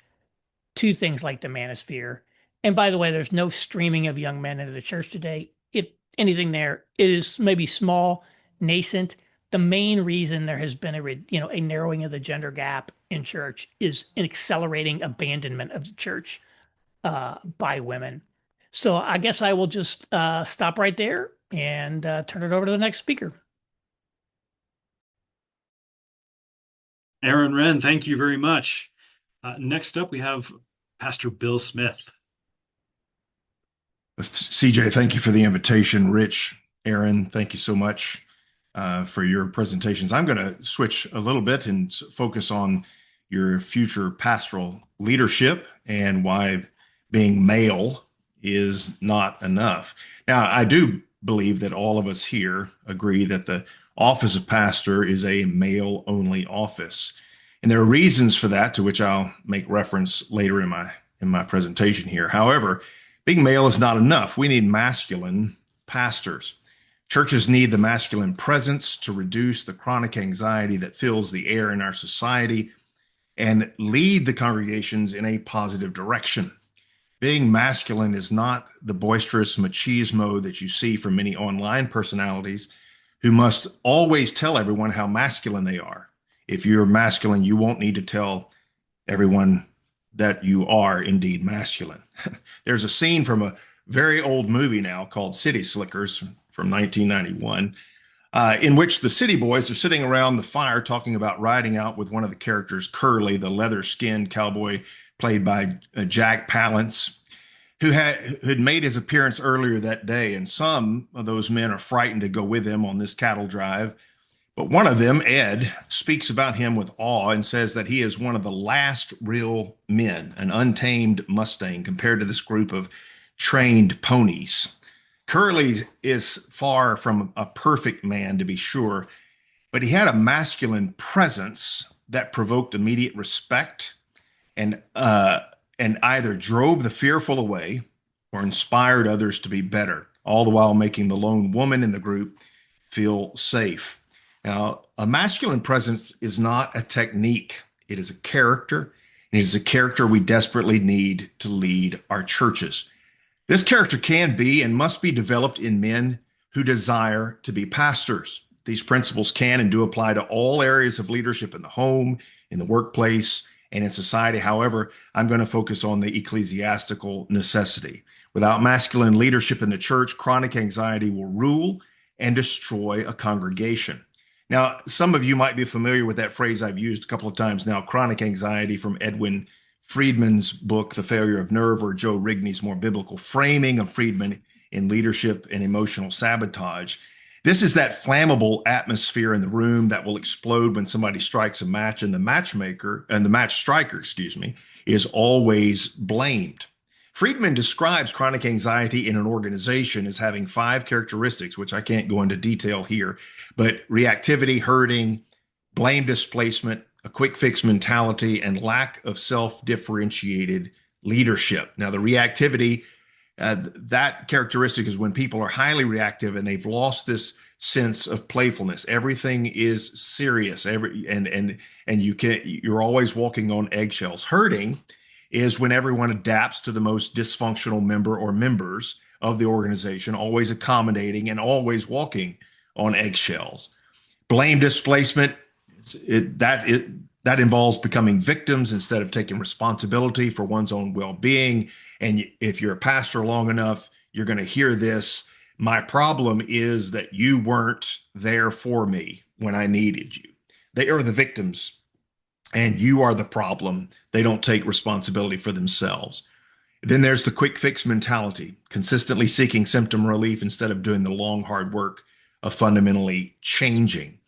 to things like the manosphere. And by the way, there's no streaming of young men into the church today. If anything, there is maybe small, nascent. The main reason there has been a narrowing of the gender gap in church is an accelerating abandonment of the church by women. So I guess I will just stop right there and turn it over to the next speaker. Aaron Renn, thank you very much. Next up, we have Pastor Bill Smith. CJ, thank you for the invitation. Rich, Aaron, thank you so much. for your presentations. I'm going to switch a little bit and focus on your future pastoral leadership and why being male is not enough. Now, I do believe that all of us here agree that the office of pastor is a male-only office. And there are reasons for that, to which I'll make reference later in my presentation here. However, being male is not enough. We need masculine pastors. Churches need the masculine presence to reduce the chronic anxiety that fills the air in our society and lead the congregations in a positive direction. Being masculine is not the boisterous machismo that you see from many online personalities who must always tell everyone how masculine they are. If you're masculine, you won't need to tell everyone that you are indeed masculine. There's a scene from a very old movie now called City Slickers from 1991, in which the city boys are sitting around the fire talking about riding out with one of the characters, Curly, the leather-skinned cowboy played by Jack Palance, who had made his appearance earlier that day. And some of those men are frightened to go with him on this cattle drive. But one of them, Ed, speaks about him with awe and says that he is one of the last real men, an untamed Mustang compared to this group of trained ponies. Curly is far from a perfect man, to be sure, but he had a masculine presence that provoked immediate respect and either drove the fearful away or inspired others to be better, all the while making the lone woman in the group feel safe. Now, a masculine presence is not a technique. It is a character, and it is a character we desperately need to lead our churches. This character can be and must be developed in men who desire to be pastors. These principles can and do apply to all areas of leadership in the home, in the workplace, and in society. However, I'm going to focus on the ecclesiastical necessity. Without masculine leadership in the church, chronic anxiety will rule and destroy a congregation. Now, some of you might be familiar with that phrase I've used a couple of times now, chronic anxiety, from Edwin Friedman's book, The Failure of Nerve, or Joe Rigney's more biblical framing of Friedman in Leadership and Emotional Sabotage. This is that flammable atmosphere in the room that will explode when somebody strikes a match, and the match striker, is always blamed. Friedman describes chronic anxiety in an organization as having 5 characteristics, which I can't go into detail here, but reactivity, hurting, blame displacement, a quick fix mentality, and lack of self-differentiated leadership. Now, the reactivity, that characteristic is when people are highly reactive and they've lost this sense of playfulness. Everything is serious, and you're always walking on eggshells. Hurting is when everyone adapts to the most dysfunctional member or members of the organization, always accommodating and always walking on eggshells. Blame displacement, that involves becoming victims instead of taking responsibility for one's own well-being. And if you're a pastor long enough, you're going to hear this: my problem is that you weren't there for me when I needed you. They are the victims, and you are the problem. They don't take responsibility for themselves. Then there's the quick fix mentality, consistently seeking symptom relief instead of doing the long, hard work of fundamentally changing.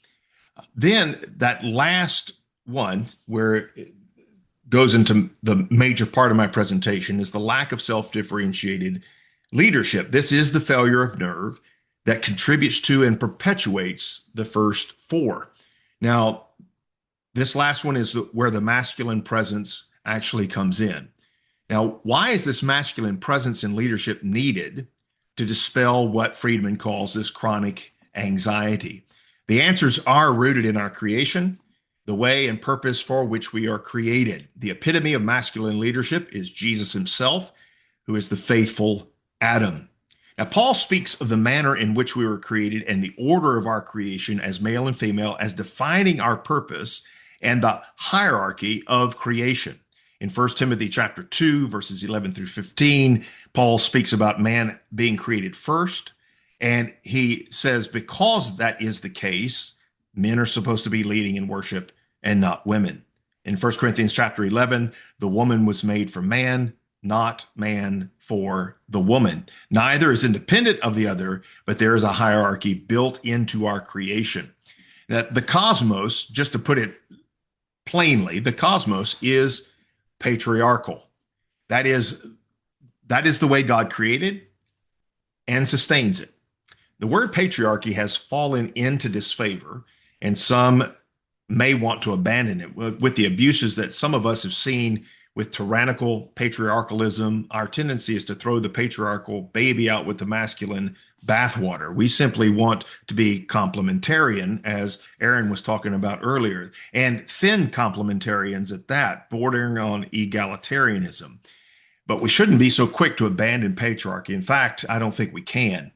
Then that last one, where it goes into the major part of my presentation, is the lack of self-differentiated leadership. This is the failure of nerve that contributes to and perpetuates the first 4. Now, this last one is where the masculine presence actually comes in. Now, why is this masculine presence in leadership needed to dispel what Friedman calls this chronic anxiety? The answers are rooted in our creation, the way and purpose for which we are created. The epitome of masculine leadership is Jesus himself, who is the faithful Adam. Now, Paul speaks of the manner in which we were created and the order of our creation as male and female as defining our purpose and the hierarchy of creation. In 1 Timothy chapter 2, verses 11 through 15, Paul speaks about man being created first. And he says, because that is the case, men are supposed to be leading in worship and not women. In 1 Corinthians chapter 11, the woman was made for man, not man for the woman. Neither is independent of the other, but there is a hierarchy built into our creation. That the cosmos, just to put it plainly, the cosmos is patriarchal. That is the way God created and sustains it. The word patriarchy has fallen into disfavor, and some may want to abandon it. With the abuses that some of us have seen with tyrannical patriarchalism, our tendency is to throw the patriarchal baby out with the masculine bathwater. We simply want to be complementarian, as Aaron was talking about earlier, and thin complementarians at that, bordering on egalitarianism. But we shouldn't be so quick to abandon patriarchy. In fact, I don't think we can.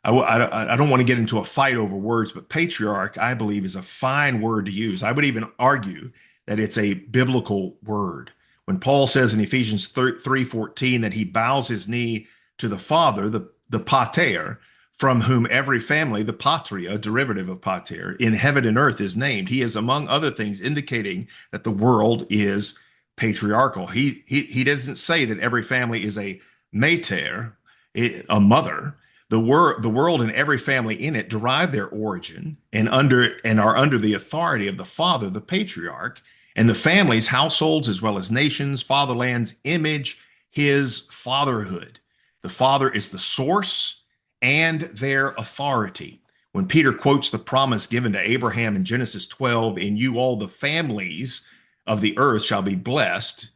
I don't want to get into a fight over words, but patriarch, I believe, is a fine word to use. I would even argue that it's a biblical word. When Paul says in Ephesians 3:14 that he bows his knee to the Father, the pater, from whom every family, the patria, derivative of pater, in heaven and earth is named, he is, among other things, indicating that the world is patriarchal. He doesn't say that every family is a mater, a mother. The world and every family in it derive their origin and are under the authority of the father, the patriarch, and the families, households, as well as nations, fatherlands, image his fatherhood. The father is the source and their authority. When Peter quotes the promise given to Abraham in Genesis 12, "In you all the families of the earth shall be blessed,"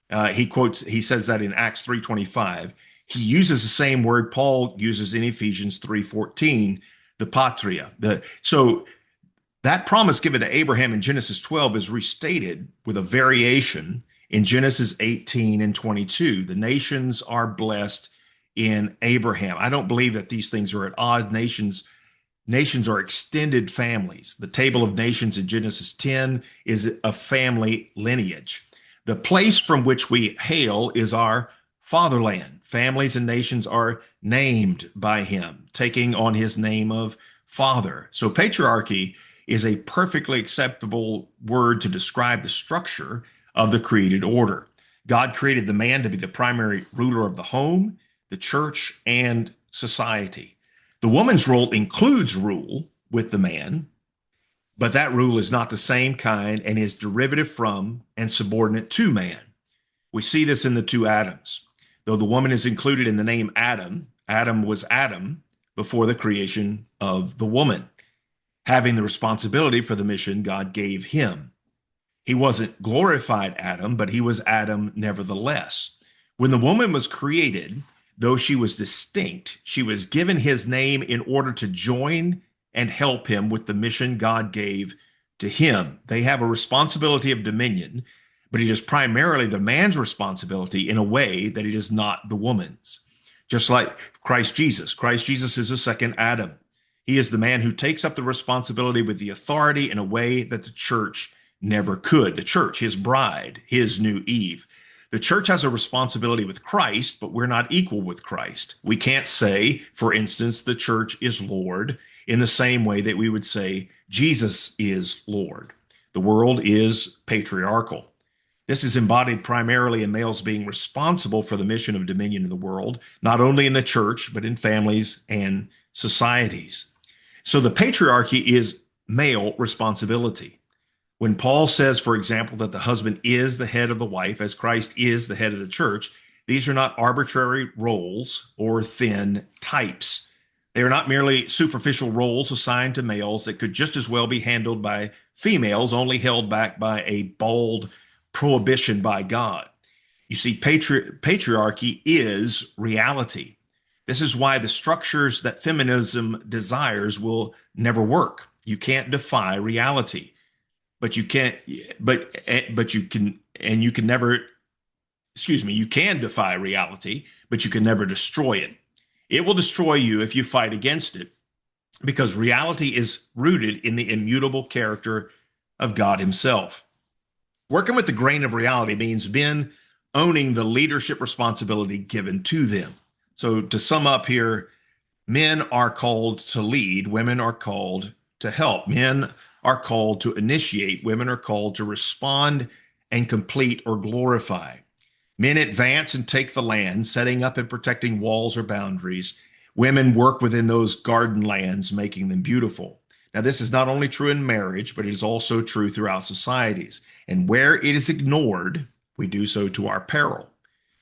he says that in Acts 3:25. He uses the same word Paul uses in Ephesians 3:14, the patria. So that promise given to Abraham in Genesis 12 is restated with a variation in Genesis 18 and 22. The nations are blessed in Abraham. I don't believe that these things are at odds. Nations are extended families. The table of nations in Genesis 10 is a family lineage. The place from which we hail is our fatherland. Families and nations are named by him, taking on his name of father. So patriarchy is a perfectly acceptable word to describe the structure of the created order. God created the man to be the primary ruler of the home, the church, and society. The woman's role includes rule with the man, but that rule is not the same kind and is derivative from and subordinate to man. We see this in the two Adams. Though the woman is included in the name Adam, Adam was Adam before the creation of the woman, having the responsibility for the mission God gave him. He wasn't glorified Adam, but he was Adam nevertheless. When the woman was created, though she was distinct, she was given his name in order to join and help him with the mission God gave to him. They have a responsibility of dominion, but it is primarily the man's responsibility in a way that it is not the woman's. Just like Christ Jesus. Christ Jesus is a second Adam. He is the man who takes up the responsibility with the authority in a way that the church never could. The church, his bride, his new Eve. The church has a responsibility with Christ, but we're not equal with Christ. We can't say, for instance, the church is Lord in the same way that we would say Jesus is Lord. The world is patriarchal. This is embodied primarily in males being responsible for the mission of dominion in the world, not only in the church, but in families and societies. So the patriarchy is male responsibility. When Paul says, for example, that the husband is the head of the wife, as Christ is the head of the church, these are not arbitrary roles or thin types. They are not merely superficial roles assigned to males that could just as well be handled by females, only held back by a bold prohibition by God. You see, patriarchy is reality. This is why the structures that feminism desires will never work. You can't defy reality, but you can't, but you can, and you can never, you can defy reality, but you can never destroy it. It will destroy you if you fight against it, because reality is rooted in the immutable character of God himself. Working with the grain of reality means men owning the leadership responsibility given to them. So to sum up here, men are called to lead, women are called to help. Men are called to initiate, women are called to respond and complete or glorify. Men advance and take the land, setting up and protecting walls or boundaries. Women work within those garden lands, making them beautiful. Now, this is not only true in marriage, but it is also true throughout societies. And where it is ignored, we do so to our peril.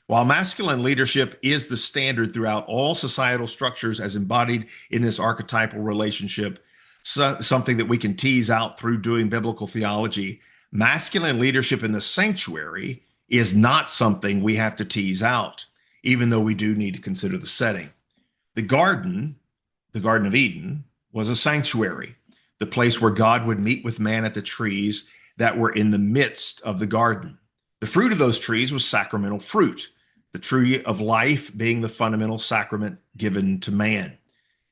While masculine leadership is the standard throughout all societal structures as embodied in this archetypal relationship, something that we can tease out through doing biblical theology, masculine leadership in the sanctuary is not something we have to tease out, even though we do need to consider the setting. The Garden of Eden, was a sanctuary, the place where God would meet with man at the trees that were in the midst of the garden. The fruit of those trees was sacramental fruit, the tree of life being the fundamental sacrament given to man.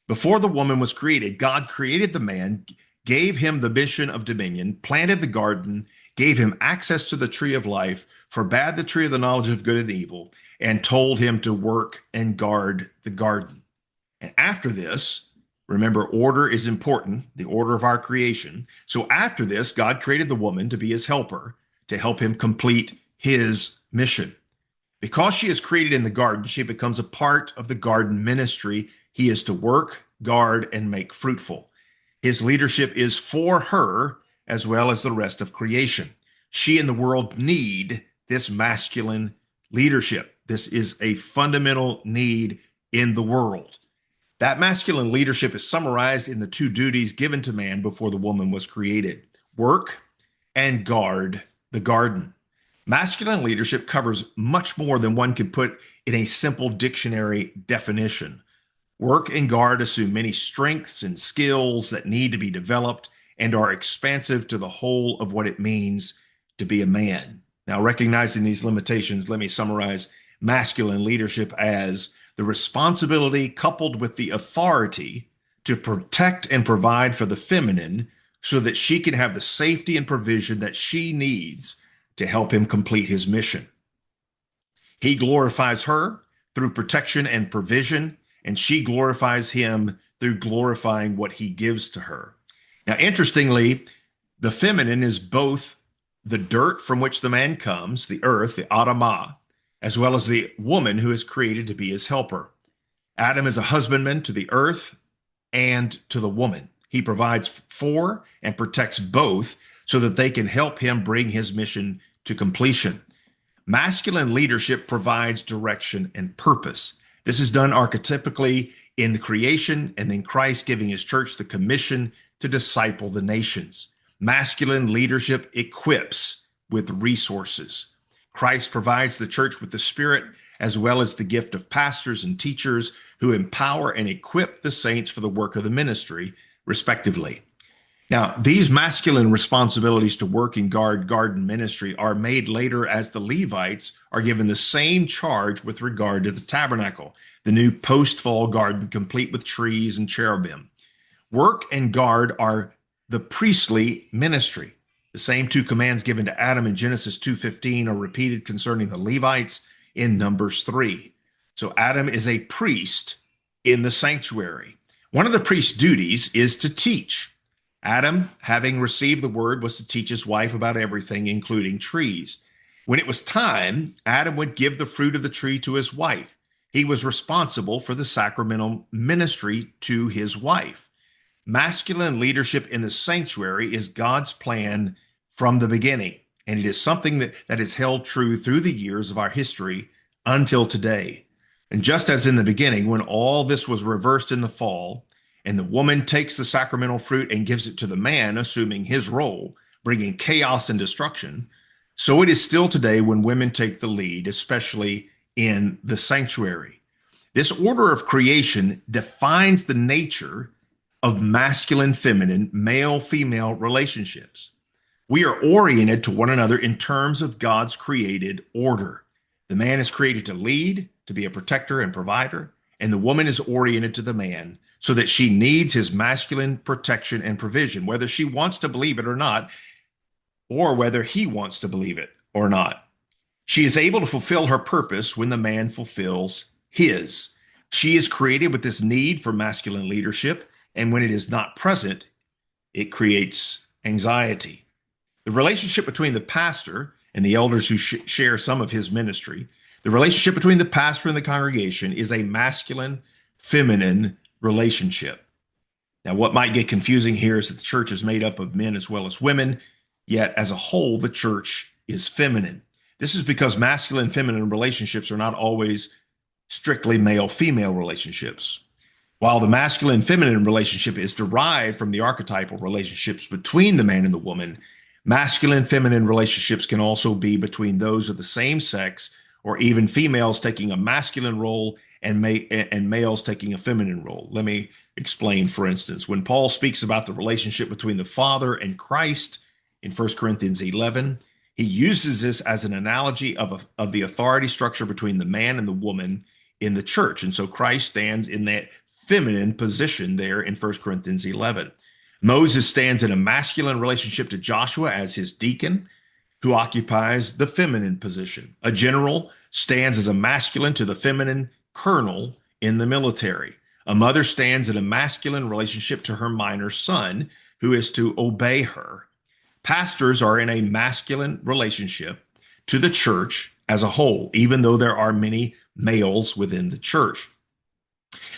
Before the woman was created, God created the man, gave him the mission of dominion, planted the garden, gave him access to the tree of life, forbade the tree of the knowledge of good and evil, and told him to work and guard the garden. And after this, remember, order is important, the order of our creation. So after this, God created the woman to be his helper, to help him complete his mission. Because she is created in the garden, she becomes a part of the garden ministry. He is to work, guard, and make fruitful. His leadership is for her as well as the rest of creation. She and the world need this masculine leadership. This is a fundamental need in the world. That masculine leadership is summarized in the two duties given to man before the woman was created: work and guard the garden. Masculine leadership covers much more than one could put in a simple dictionary definition. Work and guard assume many strengths and skills that need to be developed and are expansive to the whole of what it means to be a man. Now, recognizing these limitations, let me summarize masculine leadership as the responsibility coupled with the authority to protect and provide for the feminine so that she can have the safety and provision that she needs to help him complete his mission. He glorifies her through protection and provision, and she glorifies him through glorifying what he gives to her. Now, interestingly, the feminine is both the dirt from which the man comes, the earth, the Adamah, as well as the woman who is created to be his helper. Adam is a husbandman to the earth and to the woman. He provides for and protects both so that they can help him bring his mission to completion. Masculine leadership provides direction and purpose. This is done archetypically in the creation and in Christ giving his church the commission to disciple the nations. Masculine leadership equips with resources. Christ provides the church with the Spirit as well as the gift of pastors and teachers who empower and equip the saints for the work of the ministry, respectively. Now, these masculine responsibilities to work and guard garden ministry are made later as the Levites are given the same charge with regard to the tabernacle, the new post-fall garden complete with trees and cherubim. Work and guard are the priestly ministry. The same two commands given to Adam in Genesis 2:15 are repeated concerning the Levites in Numbers 3. So Adam is a priest in the sanctuary. One of the priest's duties is to teach. Adam, having received the word, was to teach his wife about everything, including trees. When it was time, Adam would give the fruit of the tree to his wife. He was responsible for the sacramental ministry to his wife. Masculine leadership in the sanctuary is God's plan from the beginning, and it is something that is held true through the years of our history until today. And just as in the beginning, when all this was reversed in the fall, and the woman takes the sacramental fruit and gives it to the man, assuming his role, bringing chaos and destruction, so it is still today when women take the lead, especially in the sanctuary. This order of creation defines the nature of masculine-feminine, male-female relationships. We are oriented to one another in terms of God's created order. The man is created to lead, to be a protector and provider, and the woman is oriented to the man so that she needs his masculine protection and provision, whether she wants to believe it or not, or whether he wants to believe it or not. She is able to fulfill her purpose when the man fulfills his. She is created with this need for masculine leadership, and when it is not present, it creates anxiety. The relationship between the pastor and the elders who share some of his ministry The relationship between the pastor and the congregation is a masculine-feminine relationship. Now, what might get confusing here is that the church is made up of men as well as women, yet as a whole, the church is feminine. This is because masculine-feminine relationships are not always strictly male-female relationships. While the masculine-feminine relationship is derived from the archetypal relationships between the man and the woman, masculine-feminine relationships can also be between those of the same sex, or even females taking a masculine role and males taking a feminine role. Let me explain, for instance, when Paul speaks about the relationship between the Father and Christ in 1 Corinthians 11, he uses this as an analogy of the authority structure between the man and the woman in the church. And so Christ stands in that feminine position there in 1 Corinthians 11. Moses stands in a masculine relationship to Joshua as his deacon, who occupies the feminine position. A general stands as a masculine to the feminine colonel in the military. A mother stands in a masculine relationship to her minor son, who is to obey her. Pastors are in a masculine relationship to the church as a whole, even though there are many males within the church.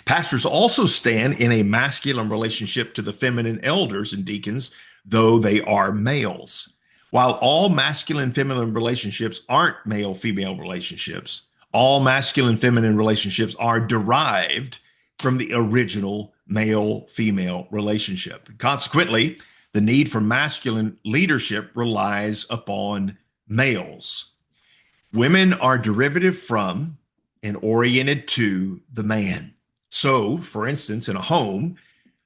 Pastors also stand in a masculine relationship to the feminine elders and deacons, though they are males. While all masculine-feminine relationships aren't male-female relationships, all masculine-feminine relationships are derived from the original male-female relationship. Consequently, the need for masculine leadership relies upon males. Women are derivative from and oriented to the man. So, for instance, in a home,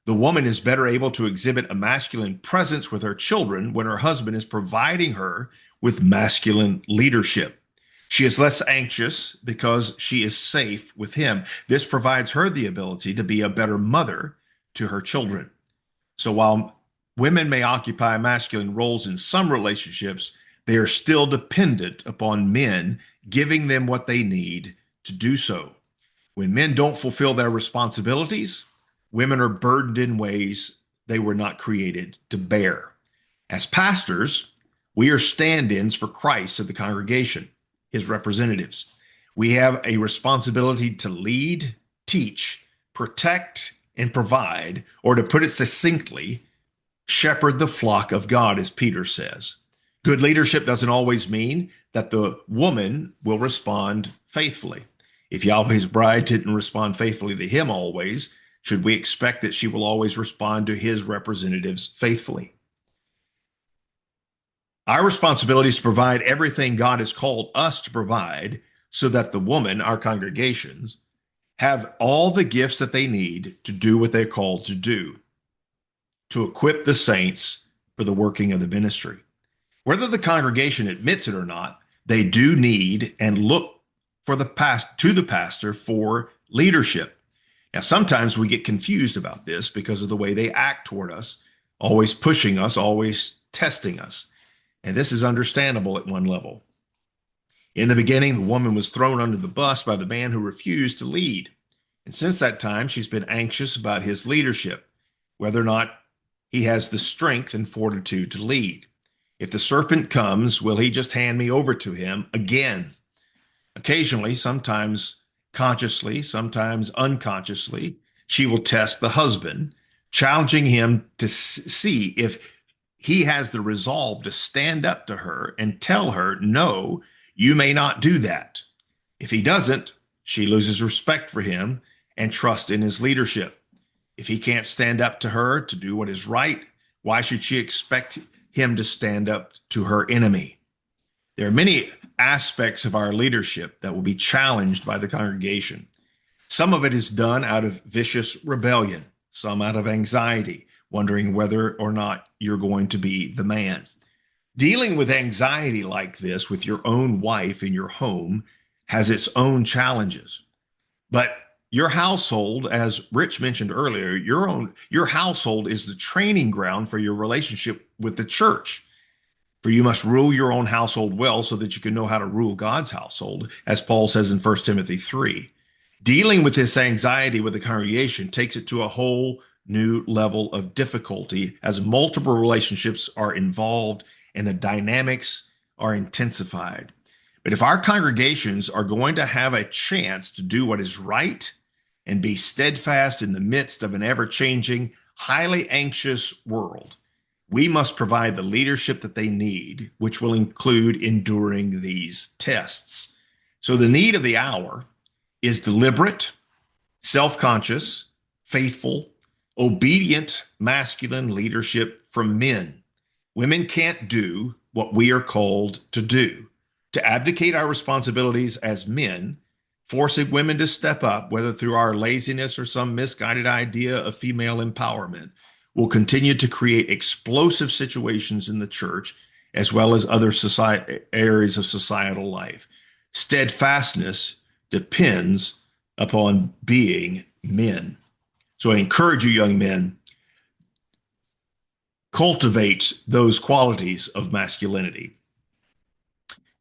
the woman is better able to exhibit a masculine presence with her children when her husband is providing her with masculine leadership. She is less anxious because she is safe with him. This provides her the ability to be a better mother to her children. So while women may occupy masculine roles in some relationships, they are still dependent upon men giving them what they need to do so. When men don't fulfill their responsibilities, women are burdened in ways they were not created to bear. As pastors, we are stand-ins for Christ of the congregation, his representatives. We have a responsibility to lead, teach, protect, and provide, or to put it succinctly, shepherd the flock of God, as Peter says. Good leadership doesn't always mean that the woman will respond faithfully. If Yahweh's bride didn't respond faithfully to him always, should we expect that she will always respond to his representatives faithfully? Our responsibility is to provide everything God has called us to provide so that the woman, our congregations, have all the gifts that they need to do what they're called to do, to equip the saints for the working of the ministry. Whether the congregation admits it or not, they do need and look for the pastor for leadership. Now, sometimes we get confused about this because of the way they act toward us, always pushing us, always testing us. And this is understandable at one level. In the beginning, the woman was thrown under the bus by the man who refused to lead. And since that time, she's been anxious about his leadership, whether or not he has the strength and fortitude to lead. If the serpent comes, will he just hand me over to him again? Occasionally, sometimes consciously, sometimes unconsciously, she will test the husband, challenging him to see if he has the resolve to stand up to her and tell her, no, you may not do that. If he doesn't, she loses respect for him and trust in his leadership. If he can't stand up to her to do what is right, why should she expect him to stand up to her enemy? There are many aspects of our leadership that will be challenged by the congregation. Some of it is done out of vicious rebellion, some out of anxiety, wondering whether or not you're going to be the man. Dealing with anxiety like this with your own wife in your home has its own challenges. But your household, as Rich mentioned earlier, your household is the training ground for your relationship with the church. For you must rule your own household well so that you can know how to rule God's household, as Paul says in 1 Timothy 3. Dealing with this anxiety with the congregation takes it to a whole new level of difficulty as multiple relationships are involved and the dynamics are intensified. But if our congregations are going to have a chance to do what is right and be steadfast in the midst of an ever-changing, highly anxious world, we must provide the leadership that they need, which will include enduring these tests. So the need of the hour is deliberate, self-conscious, faithful, obedient masculine leadership from men. Women can't do what we are called to do. To abdicate our responsibilities as men, forcing women to step up, whether through our laziness or some misguided idea of female empowerment, will continue to create explosive situations in the church as well as other areas of societal life. Steadfastness depends upon being men. So I encourage you, young men, cultivate those qualities of masculinity.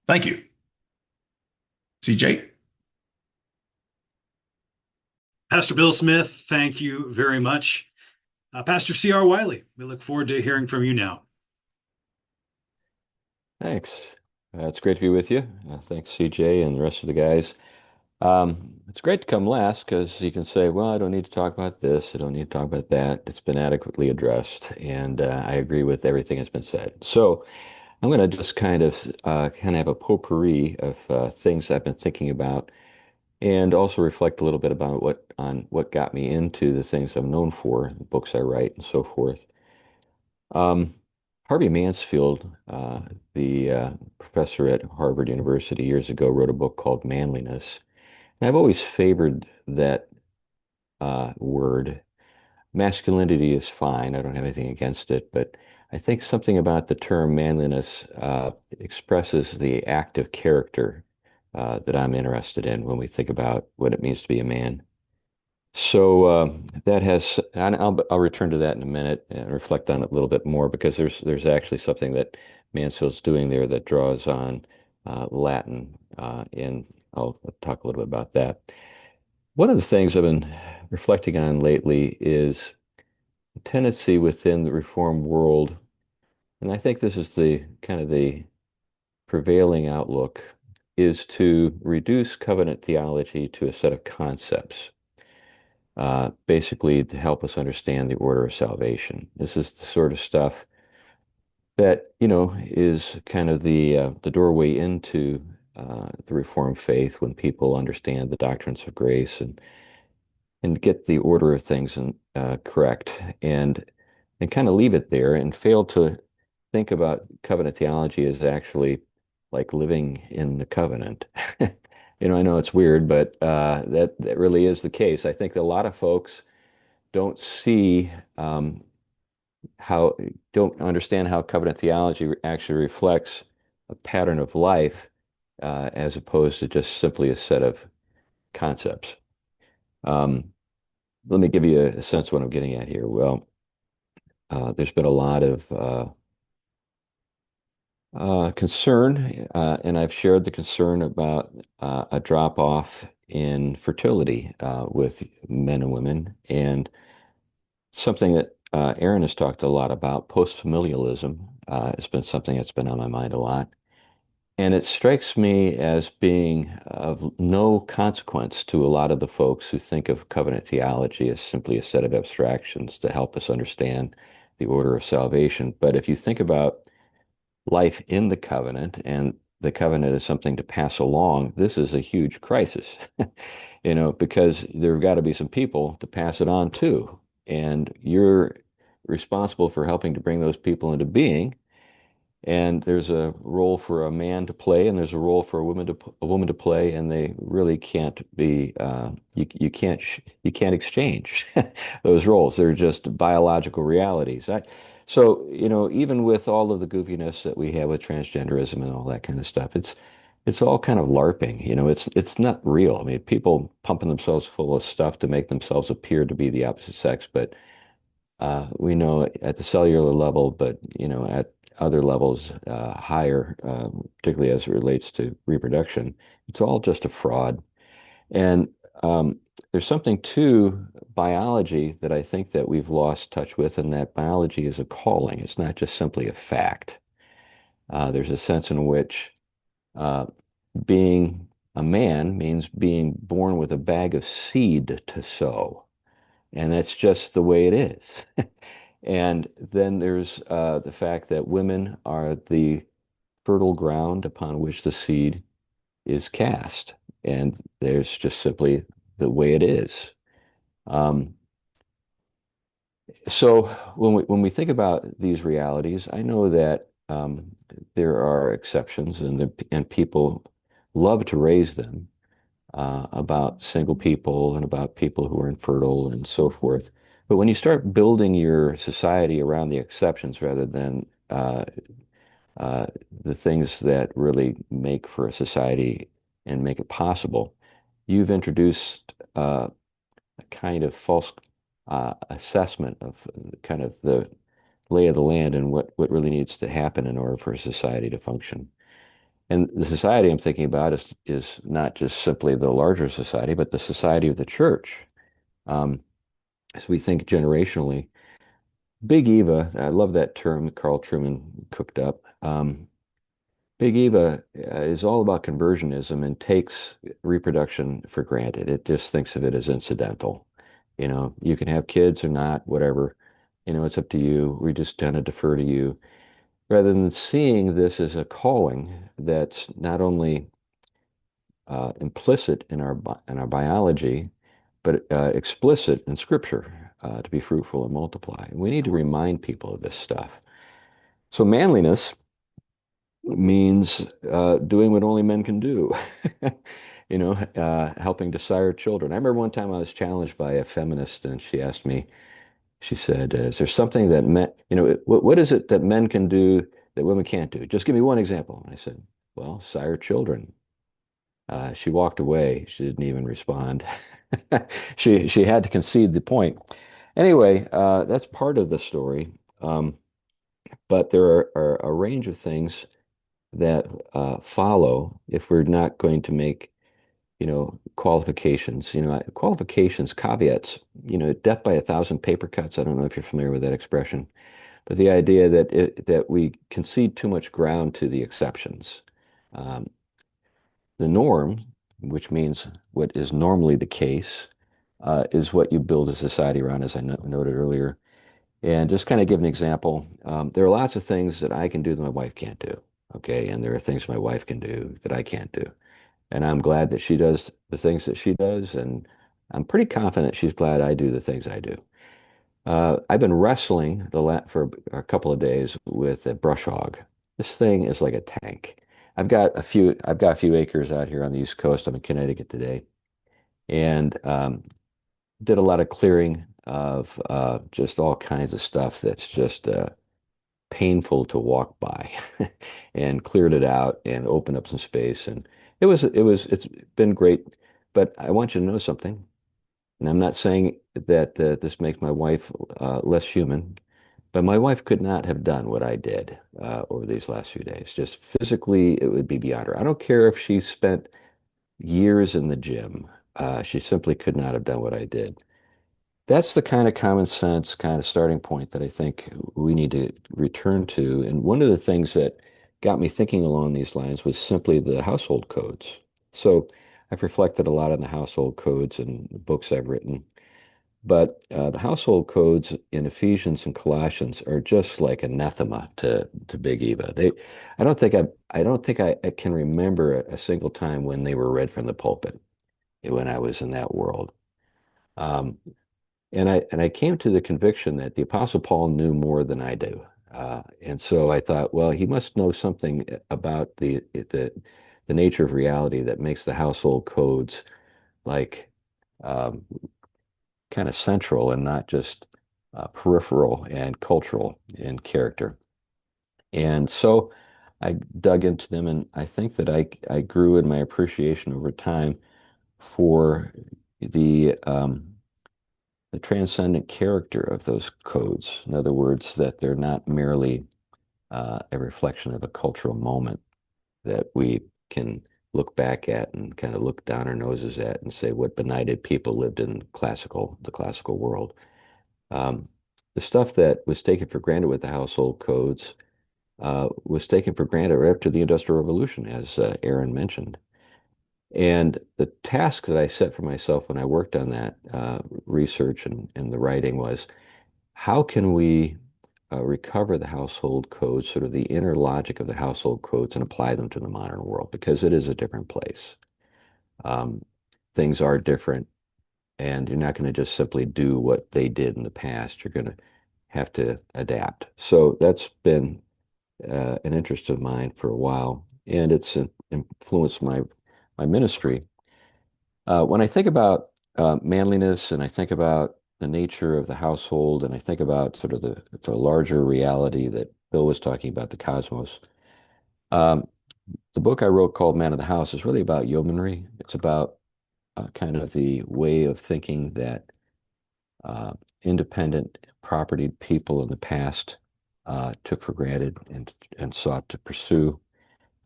Thank you. CJ? Pastor Bill Smith, thank you very much. Pastor C.R. Wiley, we look forward to hearing from you now. Thanks. It's great to be with you. Thanks, CJ and the rest of the guys. It's great to come last because you can say, well, I don't need to talk about this. I don't need to talk about that. It's been adequately addressed. And I agree with everything that's been said. So I'm going to just kind of have a potpourri of things I've been thinking about and also reflect a little bit about what got me into the things I'm known for, the books I write and so forth. Harvey Mansfield, the professor at Harvard University years ago, wrote a book called Manliness. And I've always favored that word. Masculinity is fine. I don't have anything against it, but I think something about the term manliness expresses the active character that I'm interested in when we think about what it means to be a man. So that has, and I'll return to that in a minute and reflect on it a little bit more because there's actually something that Mansfield's doing there that draws on Latin, and I'll talk a little bit about that. One of the things I've been reflecting on lately is a tendency within the Reformed world, and I think this is the kind of the prevailing outlook, is to reduce covenant theology to a set of concepts, basically to help us understand the order of salvation. This is the sort of stuff that, is kind of the doorway into the Reformed faith when people understand the doctrines of grace and get the order of things correct and kind of leave it there and fail to think about covenant theology as actually like living in the covenant. I know it's weird, but that really is the case. I think that a lot of folks don't see don't understand how covenant theology actually reflects a pattern of life as opposed to just simply a set of concepts. Let me give you a sense of what I'm getting at here. Well, there's been a lot of concern, and I've shared the concern about a drop-off in fertility with men and women, and something that Aaron has talked a lot about, post-familialism, has been something that's been on my mind a lot. And it strikes me as being of no consequence to a lot of the folks who think of covenant theology as simply a set of abstractions to help us understand the order of salvation. But if you think about life in the covenant, and the covenant is something to pass along, this is a huge crisis, because there have got to be some people to pass it on to. And you're responsible for helping to bring those people into being. And there's a role for a man to play, and there's a role for a woman to play, and they really can't be. You can't exchange those roles. They're just biological realities. So even with all of the goofiness that we have with transgenderism and all that kind of stuff, it's all kind of LARPing. It's not real. I mean, people pumping themselves full of stuff to make themselves appear to be the opposite sex, but we know at the cellular level, but at other levels higher, particularly as it relates to reproduction, it's all just a fraud. And there's something to biology that I think that we've lost touch with, and that biology is a calling. It's not just simply a fact. There's a sense in which being a man means being born with a bag of seed to sow. And that's just the way it is. And then there's the fact that women are the fertile ground upon which the seed is cast. And there's just simply the way it is. Um, so when we think about these realities, I know that there are exceptions, and people love to raise them about single people and about people who are infertile and so forth. But when you start building your society around the exceptions rather than uh, the things that really make for a society and make it possible, you've introduced a kind of false assessment of kind of the lay of the land and what really needs to happen in order for a society to function. And the society I'm thinking about is not just simply the larger society, but the society of the church. Um, as we think generationally, Big Eva, I love that term that Carl Trueman cooked up. Big Eva is all about conversionism and takes reproduction for granted. It just thinks of it as incidental. You can have kids or not, whatever. It's up to you. We just kind of defer to you, rather than seeing this as a calling that's not only implicit in our biology, but explicit in Scripture to be fruitful and multiply. We need to remind people of this stuff. So manliness means doing what only men can do. Helping to sire children. I remember one time I was challenged by a feminist, and she asked me, she said, "Is there something that men, what is it that men can do that women can't do? Just give me one example." And I said, "Well, sire children." She walked away. She didn't even respond. She had to concede the point. Anyway, that's part of the story. But there are a range of things that follow if we're not going to make, qualifications, qualifications, caveats, death by 1,000 paper cuts. I don't know if you're familiar with that expression, but the idea that we concede too much ground to the exceptions. Um, the norm, which means what is normally the case, is what you build a society around, as I noted earlier. And just kind of give an example, there are lots of things that I can do that my wife can't do. Okay. And there are things my wife can do that I can't do. And I'm glad that she does the things that she does. And I'm pretty confident she's glad I do the things I do. I've been wrestling for a couple of days with a brush hog. This thing is like a tank. I've got a few acres out here on the East Coast. I'm in Connecticut today, and did a lot of clearing of just all kinds of stuff that's just painful to walk by, and cleared it out and opened up some space. And it's been great. But I want you to know something. And I'm not saying that this makes my wife less human, but my wife could not have done what I did over these last few days. Just physically, it would be beyond her. I don't care if she spent years in the gym. She simply could not have done what I did. That's the kind of common sense kind of starting point that I think we need to return to. And one of the things that got me thinking along these lines was simply the household codes. So I've reflected a lot on the household codes and books I've written. But the household codes in Ephesians and Colossians are just like anathema to Big Eva. I don't think I can remember a single time when they were read from the pulpit when I was in that world. Um, and I came to the conviction that the Apostle Paul knew more than I do. And so I thought, well, he must know something about the nature of reality that makes the household codes like um, kind of central and not just peripheral and cultural in character. And so I dug into them, and I think that I grew in my appreciation over time for the um, the transcendent character of those codes. In other words, that they're not merely a reflection of a cultural moment that we can look back at and kind of look down our noses at and say what benighted people lived in the classical world. Um, the stuff that was taken for granted with the household codes was taken for granted right up to the Industrial Revolution, as Aaron mentioned. And the task that I set for myself when I worked on that research and the writing was, how can we recover the household codes, sort of the inner logic of the household codes, and apply them to the modern world? Because it is a different place. Um, Things are different, and you're not going to just simply do what they did in the past. You're going to have to adapt. So that's been an interest of mine for a while, and it's influenced my ministry. When I think about manliness, and I think about the nature of the household, and I think about sort of the larger reality that Bill was talking about, the cosmos. Um, the book I wrote called Man of the House is really about yeomanry. It's about kind of the way of thinking that uh, independent, propertied people in the past took for granted and sought to pursue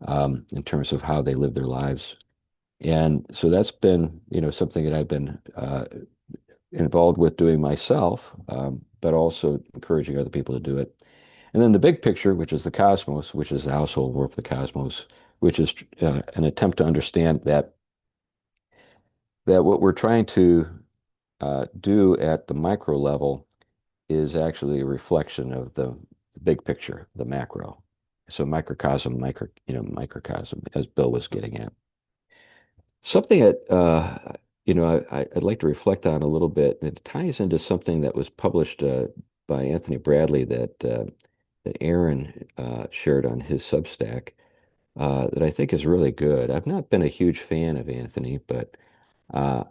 in terms of how they live their lives. And so that's been, something that I've been involved with doing myself, but also encouraging other people to do it. And then the big picture, which is the cosmos, which is the household work of the cosmos, which is an attempt to understand that what we're trying to do at the micro level is actually a reflection of the big picture, the macro. So microcosm, as Bill was getting at. Something that I'd like to reflect on a little bit. And it ties into something that was published by Anthony Bradley that Aaron shared on his Substack that I think is really good. I've not been a huge fan of Anthony, but I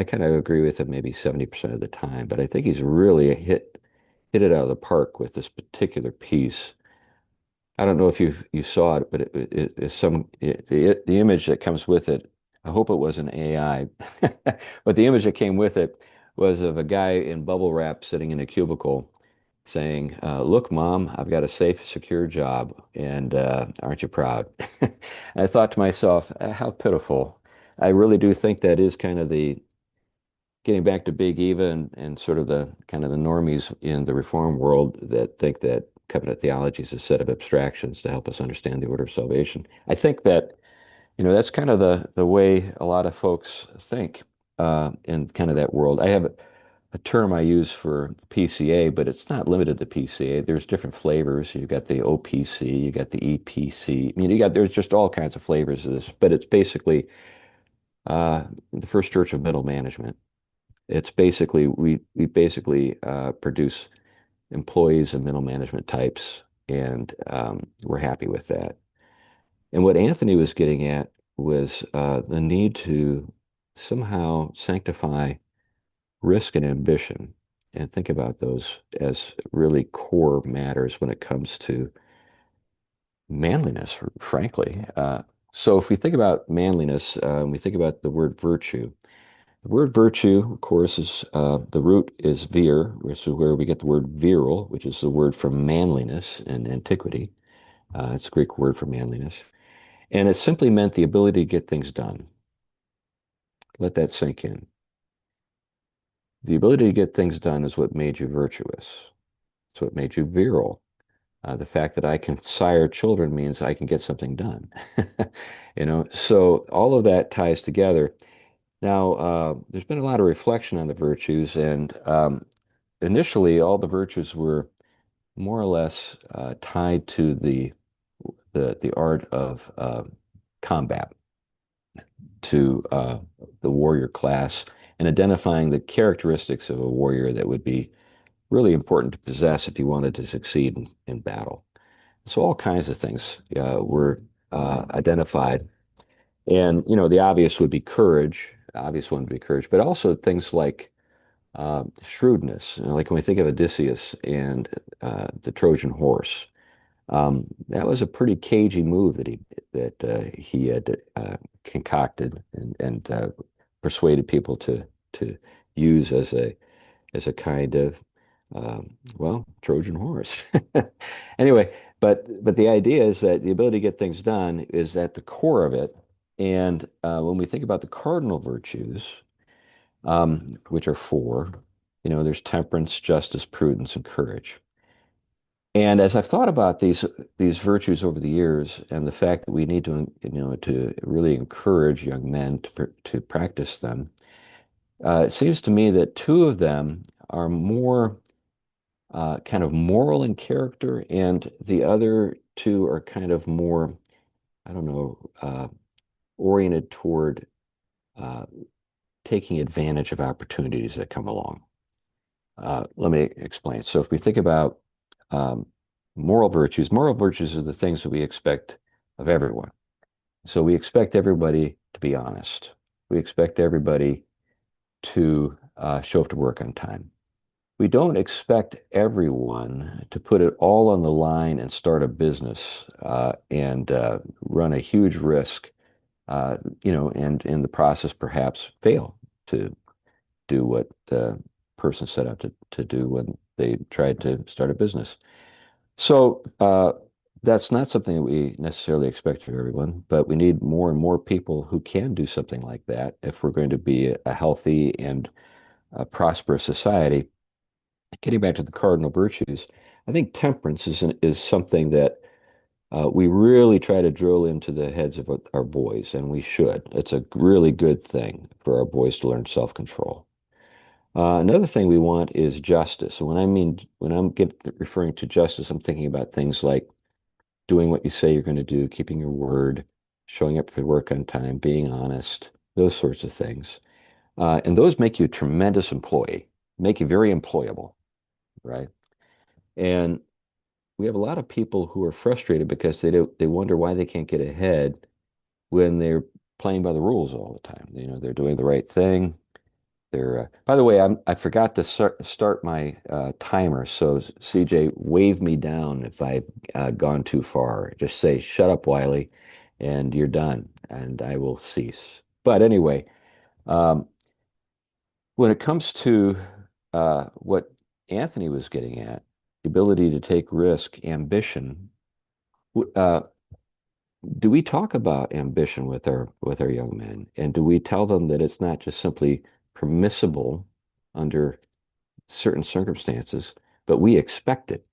kind of agree with him maybe 70% of the time. But I think he's really hit it out of the park with this particular piece. I don't know if you saw it, but the image that comes with it. I hope it was an AI, but the image that came with it was of a guy in bubble wrap sitting in a cubicle, saying, "Look, Mom, I've got a safe, secure job, and aren't you proud?" And I thought to myself, "How pitiful." I really do think that is kind of the getting back to Big Eva and sort of the kind of the normies in the reform world that think that covenant theology is a set of abstractions to help us understand the order of salvation. I think that, that's kind of the way a lot of folks think in kind of that world. I have a term I use for PCA, but it's not limited to PCA. There's different flavors. You've got the OPC, you got the EPC. I mean, there's just all kinds of flavors of this, but it's basically the First Church of Middle Management. It's basically we basically produce employees of middle management types, and we're happy with that. And what Anthony was getting at was the need to somehow sanctify risk and ambition, and think about those as really core matters when it comes to manliness, frankly. So if we think about manliness, we think about the word virtue. The word virtue, of course, is the root is vir, which is where we get the word virile, which is the word for manliness in antiquity. It's a Greek word for manliness. And it simply meant the ability to get things done. Let that sink in. The ability to get things done is what made you virtuous. It's what made you virile. The fact that I can sire children means I can get something done. So all of that ties together. Now, there's been a lot of reflection on the virtues, and initially, all the virtues were more or less tied to the art of combat, to the warrior class, and identifying the characteristics of a warrior that would be really important to possess if you wanted to succeed in battle. So all kinds of things were identified. And, the obvious would be courage. The obvious one would be courage, but also things like shrewdness. Like when we think of Odysseus and the Trojan horse, that was a pretty cagey move that he had concocted and persuaded people to use as a kind of Trojan horse. Anyway, but the idea is that the ability to get things done is at the core of it. And when we think about the cardinal virtues, which are four, there's temperance, justice, prudence, and courage. And as I've thought about these virtues over the years, and the fact that we need to, to really encourage young men to practice them, it seems to me that two of them are more kind of moral in character, and the other two are kind of more, I don't know, oriented toward uh, taking advantage of opportunities that come along. Let me explain. So if we think about um, moral virtues are the things that we expect of everyone. So we expect everybody to be honest. We expect everybody to show up to work on time. We don't expect everyone to put it all on the line and start a business and run a huge risk, and in the process perhaps fail to do what the person set out to do when they tried to start a business. So that's not something that we necessarily expect of everyone, but we need more and more people who can do something like that if we're going to be a healthy and a prosperous society. Getting back to the cardinal virtues, I think temperance is something that we really try to drill into the heads of our boys, and we should. It's a really good thing for our boys to learn self-control. Another thing we want is justice. So when I'm referring to justice, I'm thinking about things like doing what you say you're going to do, keeping your word, showing up for work on time, being honest, those sorts of things. And those make you a tremendous employee, make you very employable, right? And we have a lot of people who are frustrated because they wonder why they can't get ahead when they're playing by the rules all the time. They're doing the right thing. By the way, I forgot to start my timer. So CJ, wave me down if I've gone too far. Just say, "Shut up, Wiley," and you're done, and I will cease. But anyway, um, when it comes to what Anthony was getting at, the ability to take risk, ambition, uh, do we talk about ambition with our young men? And do we tell them that it's not just simply permissible under certain circumstances, but we expect it,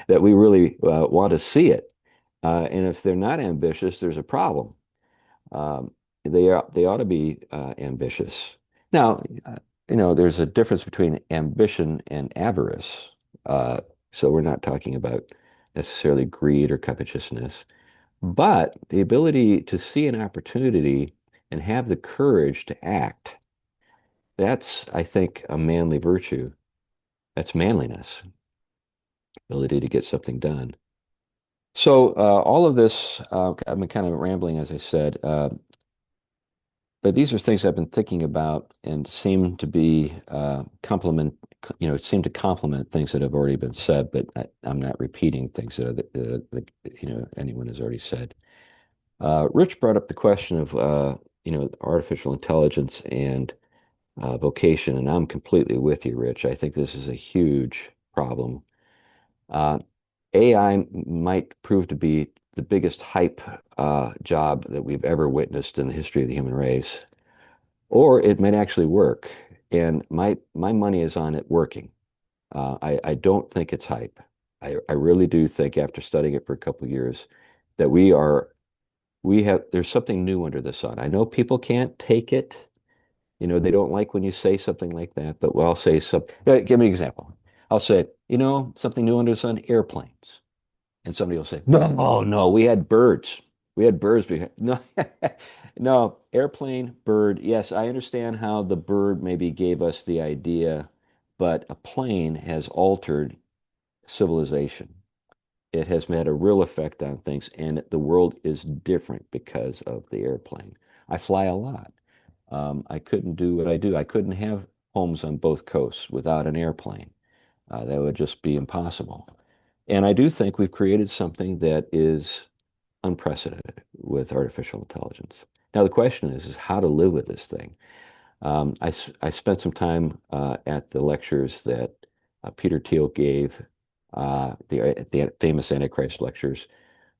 that we really want to see it. And if they're not ambitious, there's a problem. Um, they ought to be ambitious. Now, there's a difference between ambition and avarice. Uh, so we're not talking about necessarily greed or covetousness, but the ability to see an opportunity and have the courage to act. That's, I think, a manly virtue. That's manliness, ability to get something done. So all of this, I've been kind of rambling, as I said, but these are things I've been thinking about and seem to be seem to complement things that have already been said, but I'm not repeating things that anyone has already said. Rich brought up the question of, artificial intelligence and vocation, and I'm completely with you, Rich. I think this is a huge problem. Uh, AI might prove to be the biggest hype job that we've ever witnessed in the history of the human race, or it might actually work. And my money is on it working. I don't think it's hype. I really do think, after studying it for a couple of years, that there's something new under the sun. I know people can't take it. They don't like when you say something like that, but I'll say something. Give me an example. I'll say, something new under the sun, airplanes. And somebody will say, "No, oh no, we had birds. We had birds. No, no, airplane, bird. Yes, I understand how the bird maybe gave us the idea, but a plane has altered civilization. It has had a real effect on things, and the world is different because of the airplane. I fly a lot. I couldn't do what I do. I couldn't have homes on both coasts without an airplane. That would just be impossible. And I do think we've created something that is unprecedented with artificial intelligence. Now, the question is how to live with this thing. I spent some time at the lectures that Peter Thiel gave, the famous Antichrist lectures.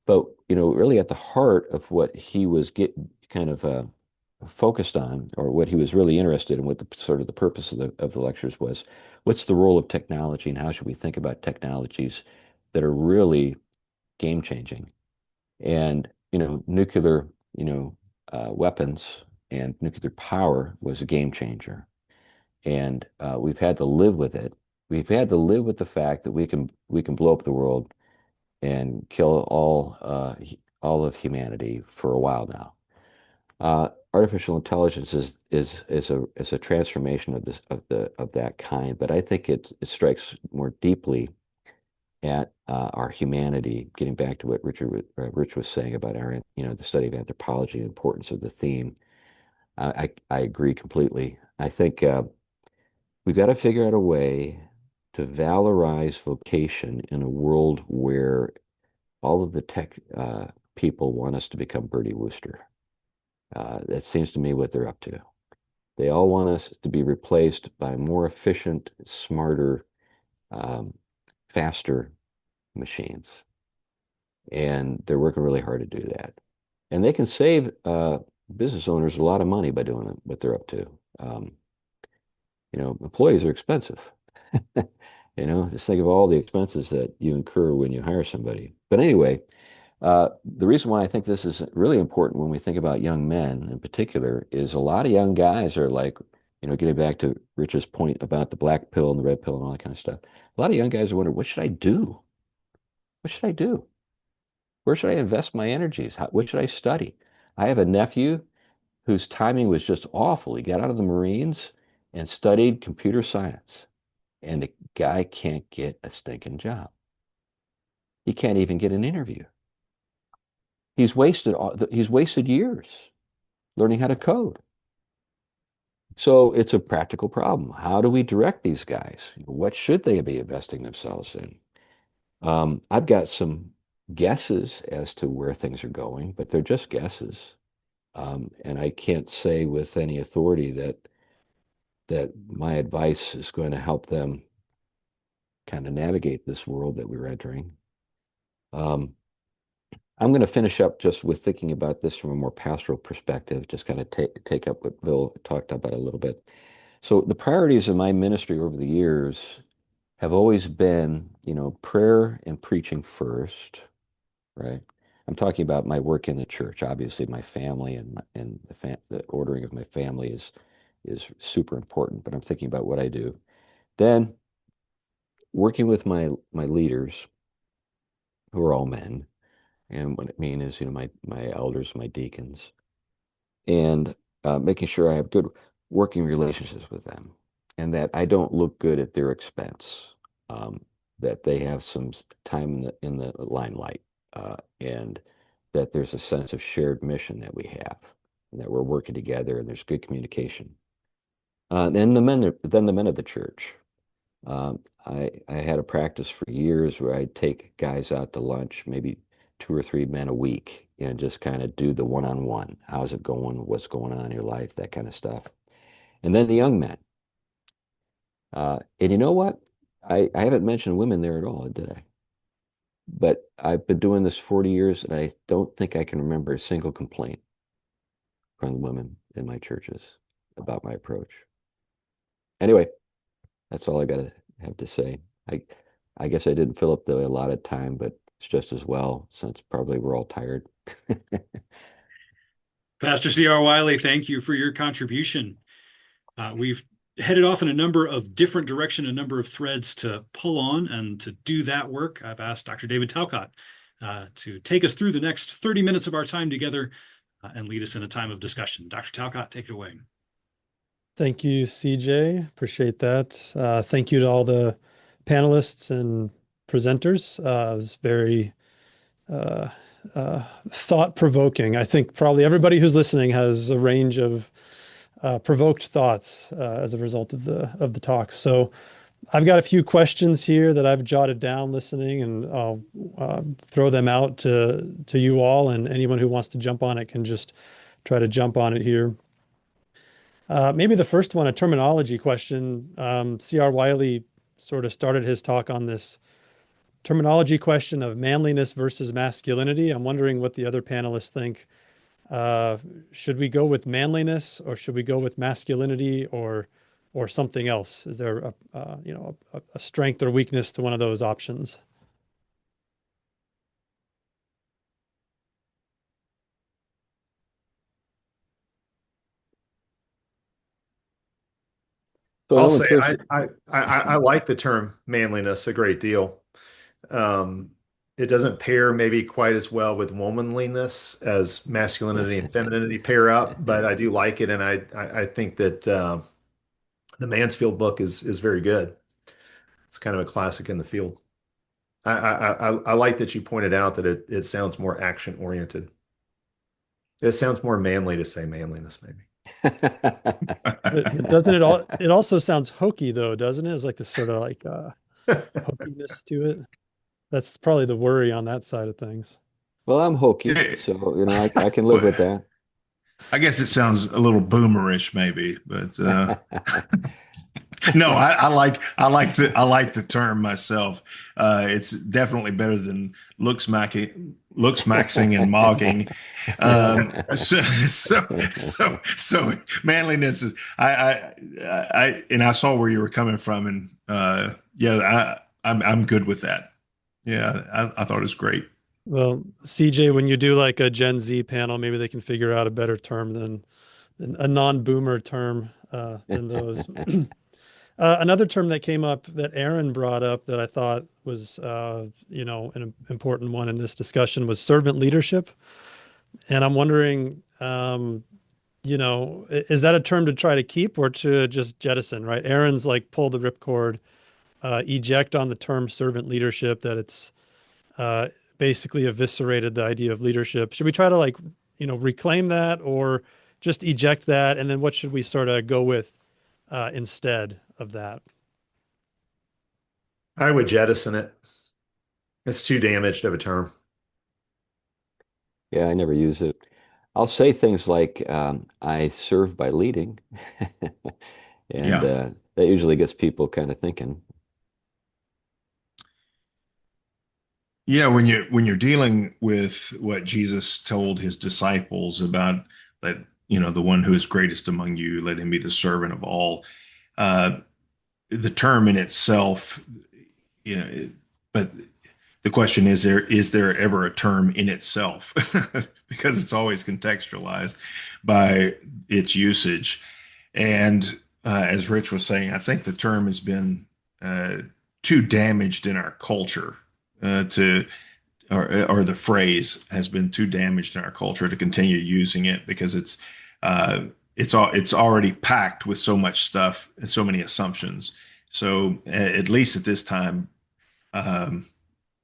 But, really at the heart of what he was kind of focused on, or what he was really interested in, what the sort of the purpose of the lectures was, what's the role of technology and how should we think about technologies that are really game changing. And, nuclear, weapons and nuclear power was a game changer. And we've had to live with it. We've had to live with the fact that we can blow up the world and kill all of humanity for a while now. Artificial intelligence is a transformation of that kind, but I think it strikes more deeply at our humanity. Getting back to what Rich was saying about the study of anthropology and importance of the theme, I agree completely. I think we've got to figure out a way to valorize vocation in a world where all of the tech people want us to become Birdie Wooster. That seems to me what they're up to. They all want us to be replaced by more efficient, smarter, faster machines. And they're working really hard to do that. And they can save business owners a lot of money by doing what they're up to. Employees are expensive. Just think of all the expenses that you incur when you hire somebody. But anyway, the reason why I think this is really important when we think about young men in particular is a lot of young guys are like, getting back to Rich's point about the black pill and the red pill and all that kind of stuff. A lot of young guys are wondering, what should I do? What should I do? Where should I invest my energies? What should I study? I have a nephew whose timing was just awful. He got out of the Marines and studied computer science. And the guy can't get a stinking job. He can't even get an interview. He's wasted years learning how to code. So it's a practical problem. How do we direct these guys? What should they be investing themselves in? I've got some guesses as to where things are going, but they're just guesses. And I can't say with any authority that my advice is going to help them kind of navigate this world that we're entering. I'm going to finish up just with thinking about this from a more pastoral perspective, just kind of take up what Bill talked about a little bit. So the priorities of my ministry over the years have always been, prayer and preaching first, right? I'm talking about my work in the church. Obviously, my family and the ordering of my family is super important, but I'm thinking about what I do. Then working with my leaders, who are all men, and what I mean is, my elders, my deacons, and making sure I have good working relationships with them, and that I don't look good at their expense, that they have some time in the limelight, and that there's a sense of shared mission that we have, and that we're working together, and there's good communication. Then the men of the church. I had a practice for years where I'd take guys out to lunch, maybe 2 or 3 men a week, and just kind of do the one-on-one. How's it going? What's going on in your life? That kind of stuff. And then the young men. And you know what? I haven't mentioned women there at all, did I? But I've been doing this 40 years, and I don't think I can remember a single complaint from the women in my churches about my approach. Anyway, that's all I got to have to say. I guess I didn't fill up the allotted time, but it's just as well, since probably we're all tired. Pastor C.R. Wiley, thank you for your contribution. We've headed off in a number of different direction, a number of threads to pull on, and to do that work, I've asked Dr. David Talcott to take us through the next 30 minutes of our time together and lead us in a time of discussion. Dr. Talcott, take it away. Thank you, CJ. Appreciate that. Thank you to all the panelists and presenters. It was very thought-provoking. I think probably everybody who's listening has a range of provoked thoughts as a result of the talk. So I've got a few questions here that I've jotted down listening, and I'll throw them out to you all, and anyone who wants to jump on it can just try to jump on it here. Maybe the first one, a terminology question. C.R. Wiley sort of started his talk on this terminology question of manliness versus masculinity. I'm wondering what the other panelists think. Should we go with manliness, or should we go with masculinity, or something else? Is there a strength or weakness to one of those options? So I'll the only say person, I like the term manliness a great deal. Um, it doesn't pair maybe quite as well with womanliness as masculinity and femininity pair up, but I do like it, and I think that the Mansfield book is very good. It's kind of a classic in the field. I like that you pointed out that it sounds more action oriented. It sounds more manly to say manliness, maybe. But doesn't it all, it also sounds hokey though, doesn't it? It's like this sort of like hokiness to it. That's probably the worry on that side of things. well, I'm hokey, Yeah. so I can live with Well, that. I guess it sounds a little boomerish, maybe, but no, I like the term myself. It's definitely better than looks maxing and mogging. So manliness is and I saw where you were coming from, and yeah, I'm good with that. Yeah, I thought it was great. Well, CJ, when you do like a Gen Z panel, maybe they can figure out a better term than a non-boomer term than those. Another term that came up that Aaron brought up that I thought was, an important one in this discussion was servant leadership. And I'm wondering, is that a term to try to keep or to just jettison, right? Aaron's like pull the ripcord, eject on the term servant leadership, that it's uh, basically eviscerated the idea of leadership. Should we try to reclaim that or just eject that? And then what should we sort of go with instead of that? I would jettison it. It's too damaged of a term. Yeah, I never use it. I'll say things like I serve by leading, and Yeah. that usually gets people kind of thinking. Yeah, when you're dealing with what Jesus told his disciples about that, the one who is greatest among you, let him be the servant of all. Uh, the term in itself, but the question is there ever a term in itself? Because it's always contextualized by its usage. And as Rich was saying, I think the term has been too damaged in our culture to or the phrase has been too damaged in our culture to continue using it because it's already packed with so much stuff and so many assumptions. So at least at this time, um,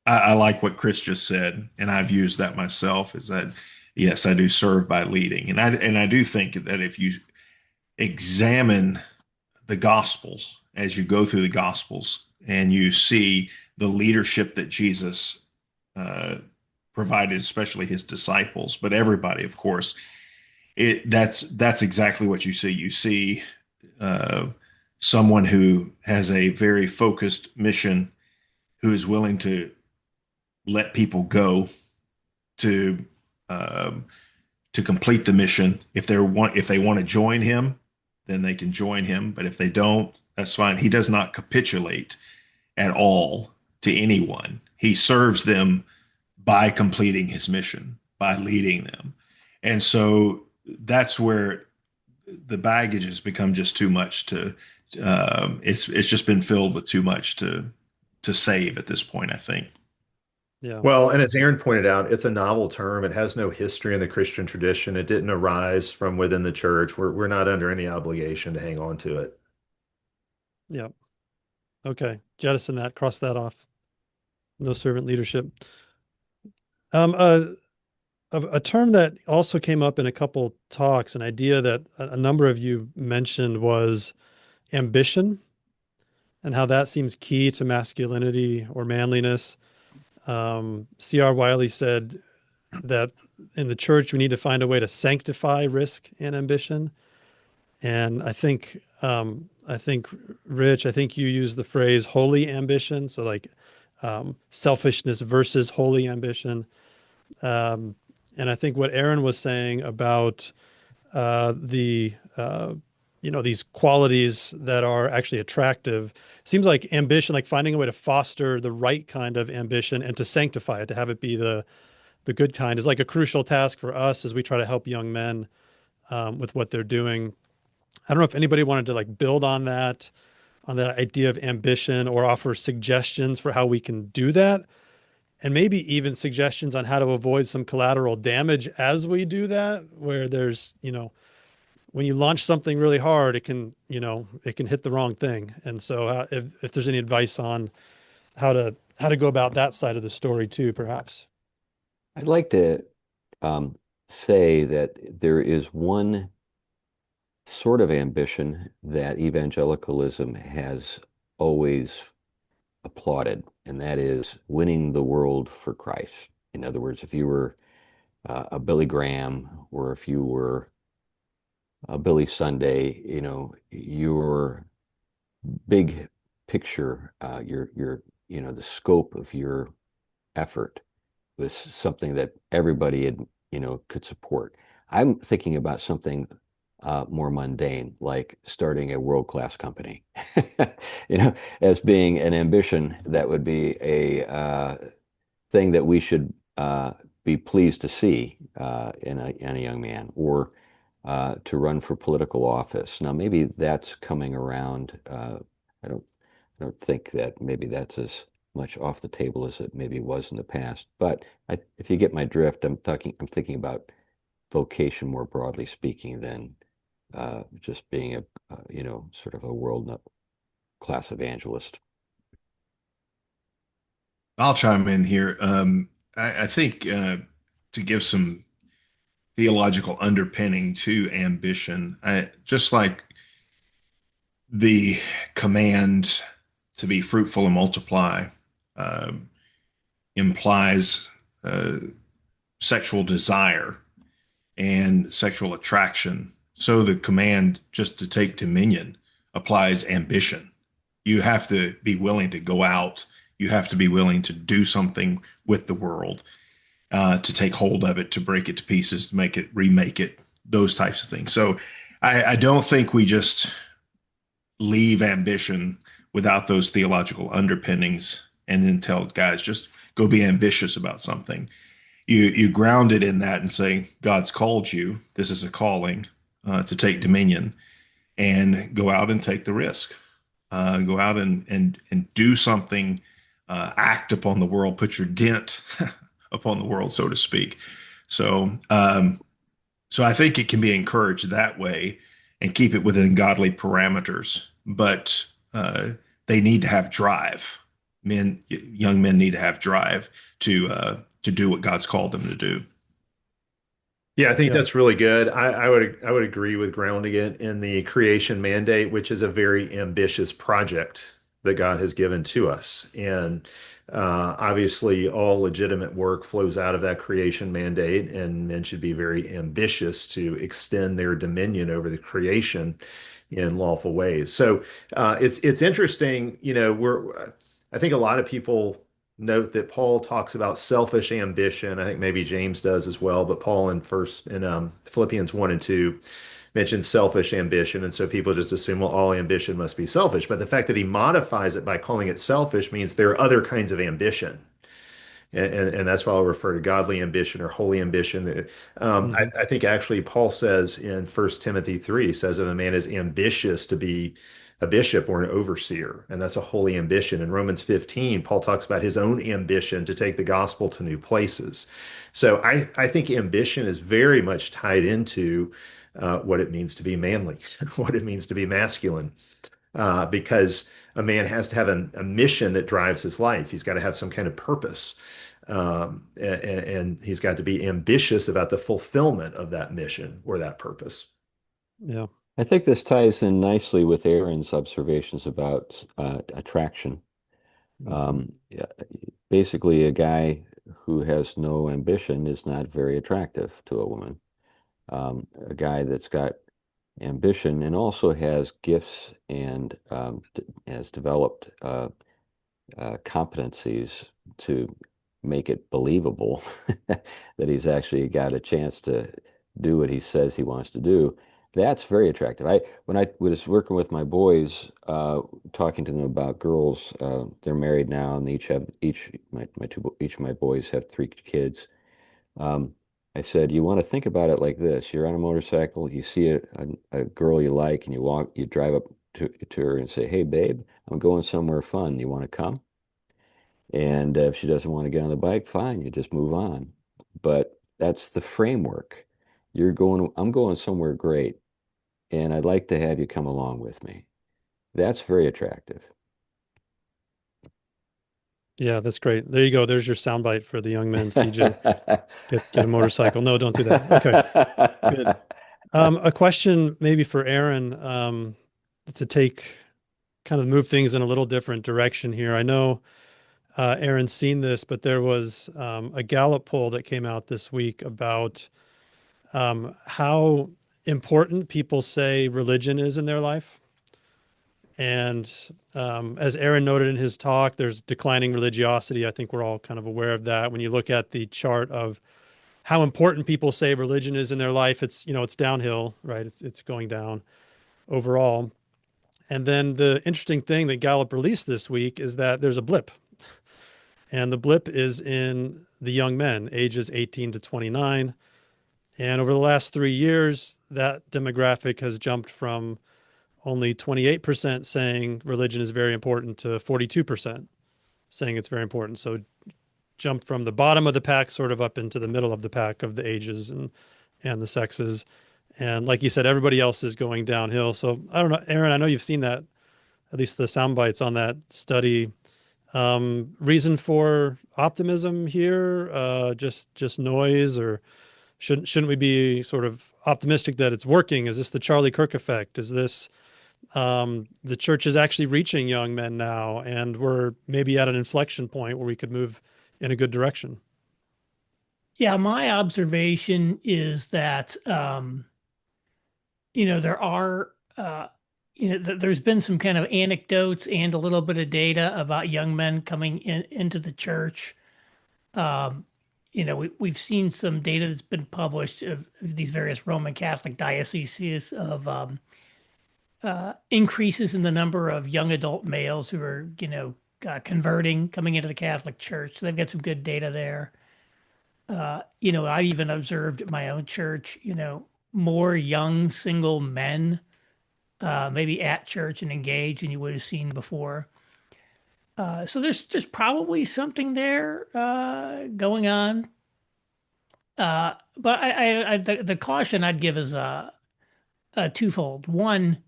I like what Chris just said, and I've used that myself. Is that yes, I do serve by leading, and I do think that if you examine the Gospels as you go through the Gospels and you see the leadership that Jesus uh, provided, especially his disciples, but everybody, of course, that's exactly what you see. You see uh, someone who has a very focused mission, who is willing to let people go to um, to complete the mission. If they want to join him, then they can join him. But if they don't, that's fine. He does not capitulate at all to anyone. He serves them by completing his mission, by leading them. And so that's where the baggage has become just too much to it's just been filled with too much to save at this point, I think. Yeah. Well, and as Aaron pointed out, it's a novel term. It has no history in the Christian tradition. It didn't arise from within the church. We're not under any obligation to hang on to it. Yeah. Okay. Jettison that, cross that off. No servant leadership. A term that also came up in a couple talks, an idea that a number of you mentioned was ambition and how that seems key to masculinity or manliness. C.R. Wiley said that in the church, we need to find a way to sanctify risk and ambition. And I think, Rich, I think you use the phrase holy ambition. So like selfishness versus holy ambition. Um, and I think what Aaron was saying about these qualities that are actually attractive seems like ambition, like finding a way to foster the right kind of ambition and to sanctify it, to have it be the good kind, is like a crucial task for us as we try to help young men with what they're doing. I don't know if anybody wanted to like build on that idea of ambition or offer suggestions for how we can do that. And maybe even suggestions on how to avoid some collateral damage as we do that, where there's, when you launch something really hard, it can hit the wrong thing. And so if there's any advice on how to go about that side of the story too, perhaps. I'd like to say that there is one sort of ambition that evangelicalism has always applauded, and that is winning the world for Christ. In other words, if you were a Billy Graham, or if you were a Billy Sunday, your big picture, the scope of your effort was something that everybody could support. I'm thinking about something more mundane, like starting a world-class company, as being an ambition that would be a thing that we should be pleased to see in a young man, or to run for political office. Now, maybe that's coming around. I don't think that maybe that's as much off the table as it maybe was in the past. But if you get my drift, I'm thinking about vocation more broadly speaking than just being a sort of a world class evangelist. I'll chime in here. I think to give some theological underpinning to ambition, just like the command to be fruitful and multiply uh, implies sexual desire and sexual attraction. So the command just to take dominion applies ambition. You have to be willing to go out. You have to be willing to do something with the world, to take hold of it, to break it to pieces, to make it, remake it, those types of things. So I don't think we just leave ambition without those theological underpinnings and then tell guys, just go be ambitious about something. You ground it in that and say, God's called you. This is a calling to take dominion, and go out and take the risk. Go out and do something, act upon the world, put your dent upon the world, so to speak. So I think it can be encouraged that way and keep it within godly parameters. But they need to have drive. Young men need to have drive to do what God's called them to do. Yeah, I think that's really good. I would agree with grounding it in the creation mandate, which is a very ambitious project that God has given to us. And obviously, all legitimate work flows out of that creation mandate, and men should be very ambitious to extend their dominion over the creation in lawful ways. So it's interesting, I think a lot of people note that Paul talks about selfish ambition. I think maybe James does as well, but Paul in Philippians 1 and 2 mentions selfish ambition. And so people just assume, well, all ambition must be selfish. But the fact that he modifies it by calling it selfish means there are other kinds of ambition. And that's why I'll refer to godly ambition or holy ambition. I think actually Paul says in 1 Timothy 3, says if a man is ambitious to be a bishop or an overseer, and that's a holy ambition. In Romans 15, Paul talks about his own ambition to take the gospel to new places. So I think ambition is very much tied into what it means to be manly, what it means to be masculine. Because a man has to have a mission that drives his life. He's got to have some kind of purpose. And he's got to be ambitious about the fulfillment of that mission or that purpose. Yeah. I think this ties in nicely with Aaron's observations about attraction. Yeah, basically, a guy who has no ambition is not very attractive to a woman. A guy that's got ambition and also has gifts and has developed competencies to make it believable that he's actually got a chance to do what he says he wants to do. That's very attractive. When I was working with my boys, talking to them about girls, they're married now, and each of my boys have 3 kids. I said, you want to think about it like this. You're on a motorcycle, you see a girl you like, and you drive up to her and say, hey, babe, I'm going somewhere fun. You want to come? And if she doesn't want to get on the bike, fine, you just move on. But that's the framework. I'm going somewhere great, and I'd like to have you come along with me. That's very attractive. Yeah, that's great. There you go. There's your soundbite for the young men, CJ. Get a motorcycle. No, don't do that. Okay, good. A question maybe for Aaron, to kind of move things in a little different direction here. I know Aaron's seen this, but there was a Gallup poll that came out this week about how important people say religion is in their life. And as Aaron noted in his talk, there's declining religiosity. I think we're all kind of aware of that. When you look at the chart of how important people say religion is in their life, it's downhill, right? It's going down overall. And then the interesting thing that Gallup released this week is that there's a blip. And the blip is in the young men, ages 18 to 29. And over the last 3 years, that demographic has jumped from only 28% saying religion is very important to 42% saying it's very important. So jumped from the bottom of the pack sort of up into the middle of the pack of the ages and the sexes. And like you said, everybody else is going downhill. So I don't know, Aaron, I know you've seen that, at least the sound bites on that study. Reason for optimism here? Just noise, or shouldn't we be sort of optimistic that it's working? Is this the Charlie Kirk effect? Is this the church is actually reaching young men now, and we're maybe at an inflection point where we could move in a good direction? Yeah, my observation is that there are there's been some kind of anecdotes and a little bit of data about young men coming into the church. We've seen some data that's been published of these various Roman Catholic dioceses of increases in the number of young adult males who are, converting, coming into the Catholic Church. So they've got some good data there. I even observed at my own church, more young single men, maybe at church and engaged than you would have seen before. So there's just probably something there going on. But the caution I'd give is a twofold. One,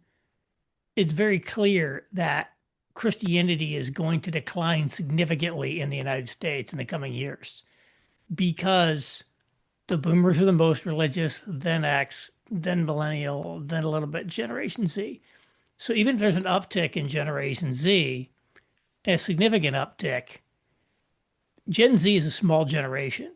it's very clear that Christianity is going to decline significantly in the United States in the coming years because the boomers are the most religious, then X, then millennial, then a little bit Generation Z. So even if there's an uptick in Generation Z, a significant uptick, Gen Z is a small generation.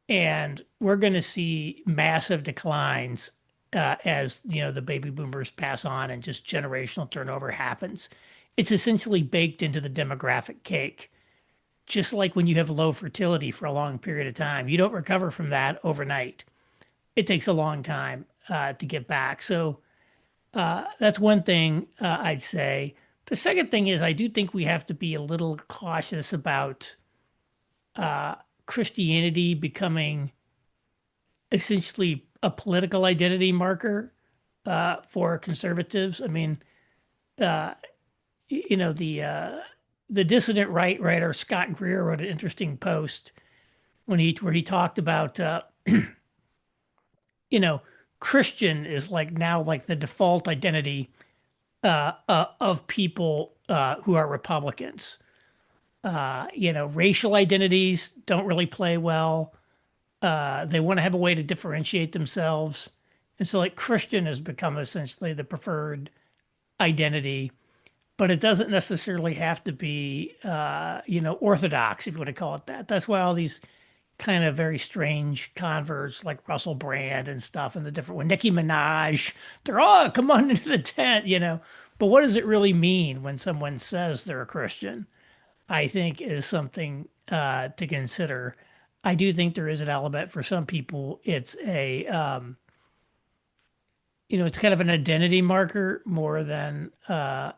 And we're going to see massive declines as the baby boomers pass on and just generational turnover happens. It's essentially baked into the demographic cake. Just like when you have low fertility for a long period of time, you don't recover from that overnight. It takes a long time to get back. So that's one thing I'd say. The second thing is I do think we have to be a little cautious about Christianity becoming essentially a political identity marker for conservatives. I mean, the dissident right writer Scott Greer wrote an interesting post where he talked about Christian is now the default identity of people who are Republicans. Racial identities don't really play well. They want to have a way to differentiate themselves. And so Christian has become essentially the preferred identity, but it doesn't necessarily have to be, Orthodox, if you want to call it that. That's why all these kind of very strange converts like Russell Brand and stuff and the different one, Nicki Minaj, they're all come on into the tent, But what does it really mean when someone says they're a Christian? I think is something to consider. I do think there is an element for some people. It's it's kind of an identity marker more than a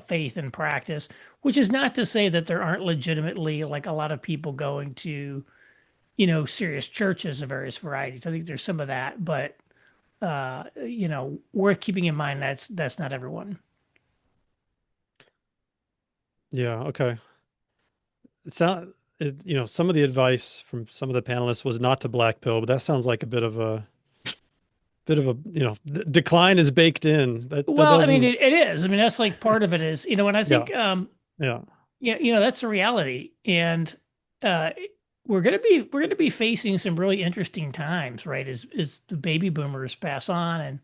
faith and practice. Which is not to say that there aren't legitimately a lot of people going to serious churches of various varieties. I think there's some of that, but worth keeping in mind that's not everyone. Yeah. Okay. Some of the advice from some of the panelists was not to black pill, but that sounds like a bit of a decline is baked in. Well, I mean, it is. I mean, that's like part of it is, and I think, yeah. That's the reality. And we're gonna be facing some really interesting times, right? As the baby boomers pass on,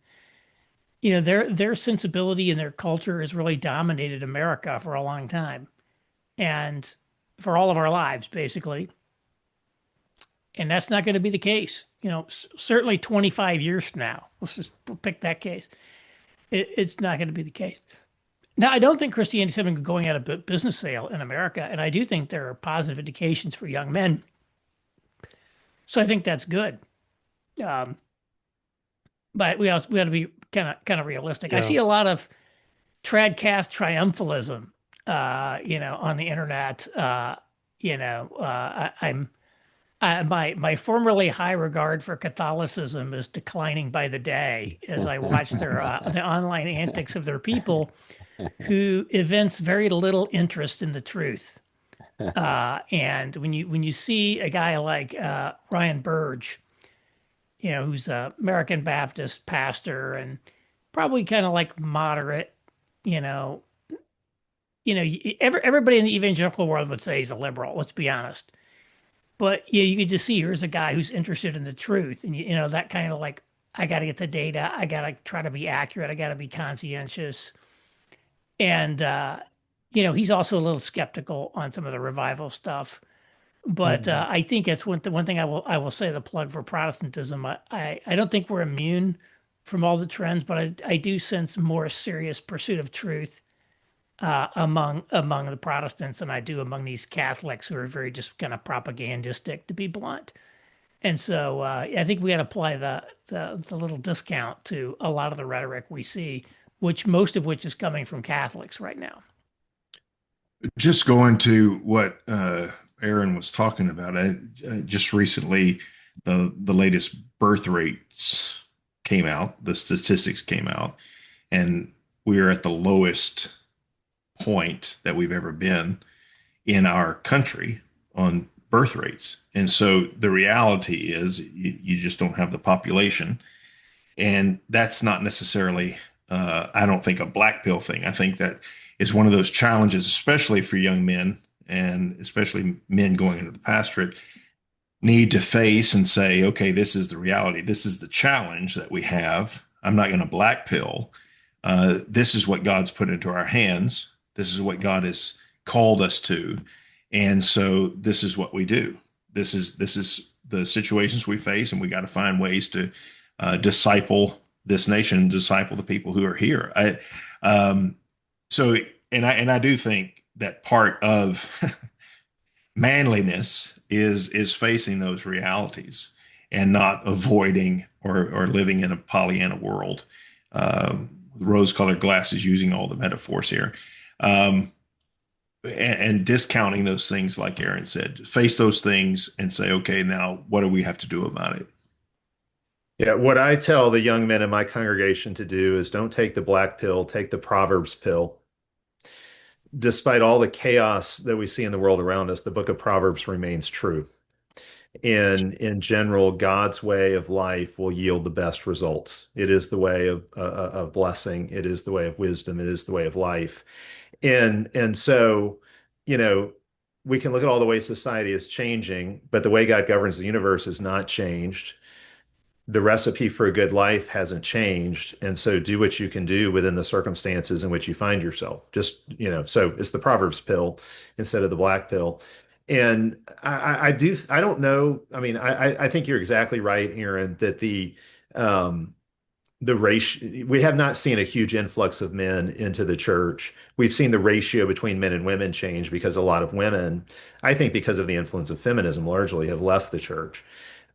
and their sensibility and their culture has really dominated America for a long time, and for all of our lives, basically. And that's not going to be the case. Certainly 25 years from now, let's just pick that case. It's not going to be the case. Now, I don't think Christianity is going out of business sale in America, and I do think there are positive indications for young men. So I think that's good. But we have to be kind of realistic. Yeah. I see a lot of tradcast triumphalism, on the internet. My formerly high regard for Catholicism is declining by the day as I watch the online antics of their people who evince very little interest in the truth. And when you see a guy like Ryan Burge, who's a American Baptist pastor and probably kind of like moderate, everybody in the evangelical world would say he's a liberal. Let's be honest. But you could just see here's a guy who's interested in the truth, and that kind of like, I got to get the data, I got to try to be accurate, I got to be conscientious, and he's also a little skeptical on some of the revival stuff. But I think it's one thing I will say, the plug for Protestantism. I don't think we're immune from all the trends, but I do sense more serious pursuit of truth among the Protestants than I do among these Catholics who are very just kind of propagandistic, to be blunt. And so I think we got to apply the little discount to a lot of the rhetoric we see, most of which is coming from Catholics right now. Just going to what Aaron was talking about, just recently the latest birth rates came out, the statistics came out, and we are at the lowest point that we've ever been in our country on birth rates. And so the reality is you just don't have the population. And that's not necessarily, I don't think, a black pill thing. I think that is one of those challenges, especially for young men and especially men going into the pastorate, need to face and say, okay, this is the reality. This is the challenge that we have. I'm not going to black pill. This is what God's put into our hands. This is what God has called us to. And so this is what we do. This is the situations we face, and we got to find ways to disciple this nation, disciple the people who are here. I do think that part of manliness is facing those realities and not avoiding or living in a Pollyanna world. Rose-colored glasses, using all the metaphors here. And discounting those things, like Aaron said, face those things and say, okay, now what do we have to do about it? Yeah, what I tell the young men in my congregation to do is don't take the black pill, take the Proverbs pill. Despite all the chaos that we see in the world around us, the book of Proverbs remains true. In general, God's way of life will yield the best results. It is the way of blessing. It is the way of wisdom. It is the way of life. And so, we can look at all the ways society is changing, but the way God governs the universe has not changed. The recipe for a good life hasn't changed. And so do what you can do within the circumstances in which you find yourself. Just, so it's the Proverbs pill instead of the black pill. And I don't know. I mean, I think you're exactly right, Aaron, that the ratio, we have not seen a huge influx of men into the church. We've seen the ratio between men and women change because a lot of women, I think because of the influence of feminism, largely have left the church.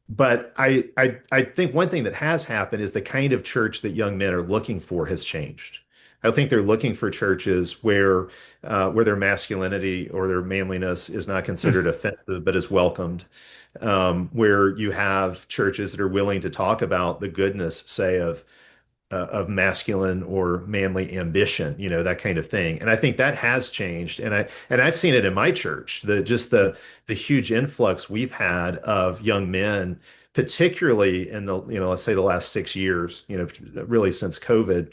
But I think one thing that has happened is the kind of church that young men are looking for has changed. I think they're looking for churches where their masculinity or their manliness is not considered offensive, but is welcomed. Where you have churches that are willing to talk about the goodness, say, of masculine or manly ambition, that kind of thing. And I think that has changed. And I've seen it in my church, the huge influx we've had of young men, particularly in the, let's say the last 6 years, really since COVID,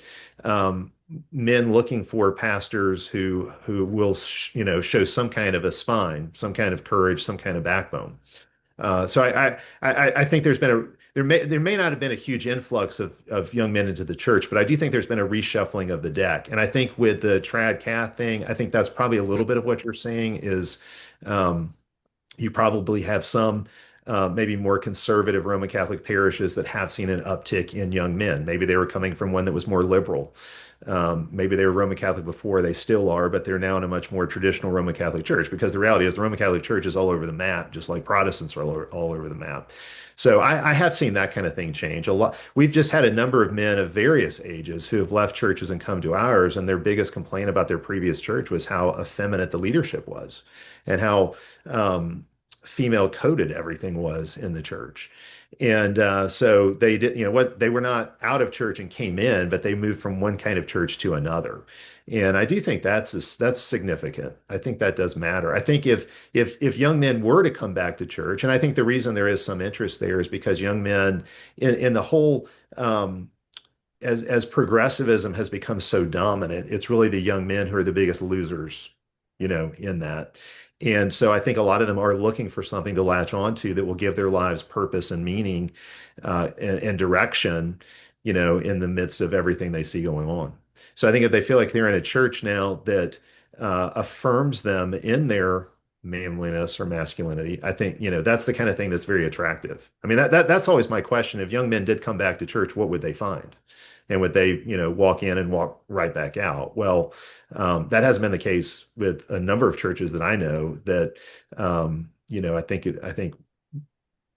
men looking for pastors who will, show some kind of a spine, some kind of courage, some kind of backbone. So I think there may not have been a huge influx of young men into the church, but I do think there's been a reshuffling of the deck. And I think with the trad cath thing, I think that's probably a little bit of what you're saying is you probably have some maybe more conservative Roman Catholic parishes that have seen an uptick in young men. Maybe they were coming from one that was more liberal. Maybe they were Roman Catholic before, they still are, but they're now in a much more traditional Roman Catholic church because the reality is the Roman Catholic Church is all over the map, just like Protestants are all over the map. So I have seen that kind of thing change a lot. We've just had a number of men of various ages who have left churches and come to ours, and their biggest complaint about their previous church was how effeminate the leadership was and how female coded everything was in the church. And so they did, what they were not out of church and came in, but they moved from one kind of church to another. And I do think that's significant. I think that does matter. I think if young men were to come back to church, and I think the reason there is some interest there is because young men in the whole as progressivism has become so dominant, it's really the young men who are the biggest losers, in that. And so I think a lot of them are looking for something to latch onto that will give their lives purpose and meaning and direction, in the midst of everything they see going on. So I think if they feel like they're in a church now that affirms them in their manliness or masculinity, I think, that's the kind of thing that's very attractive. I mean, that's always my question. If young men did come back to church, what would they find? And would they, walk in and walk right back out? Well, that hasn't been the case with a number of churches that I know that, I think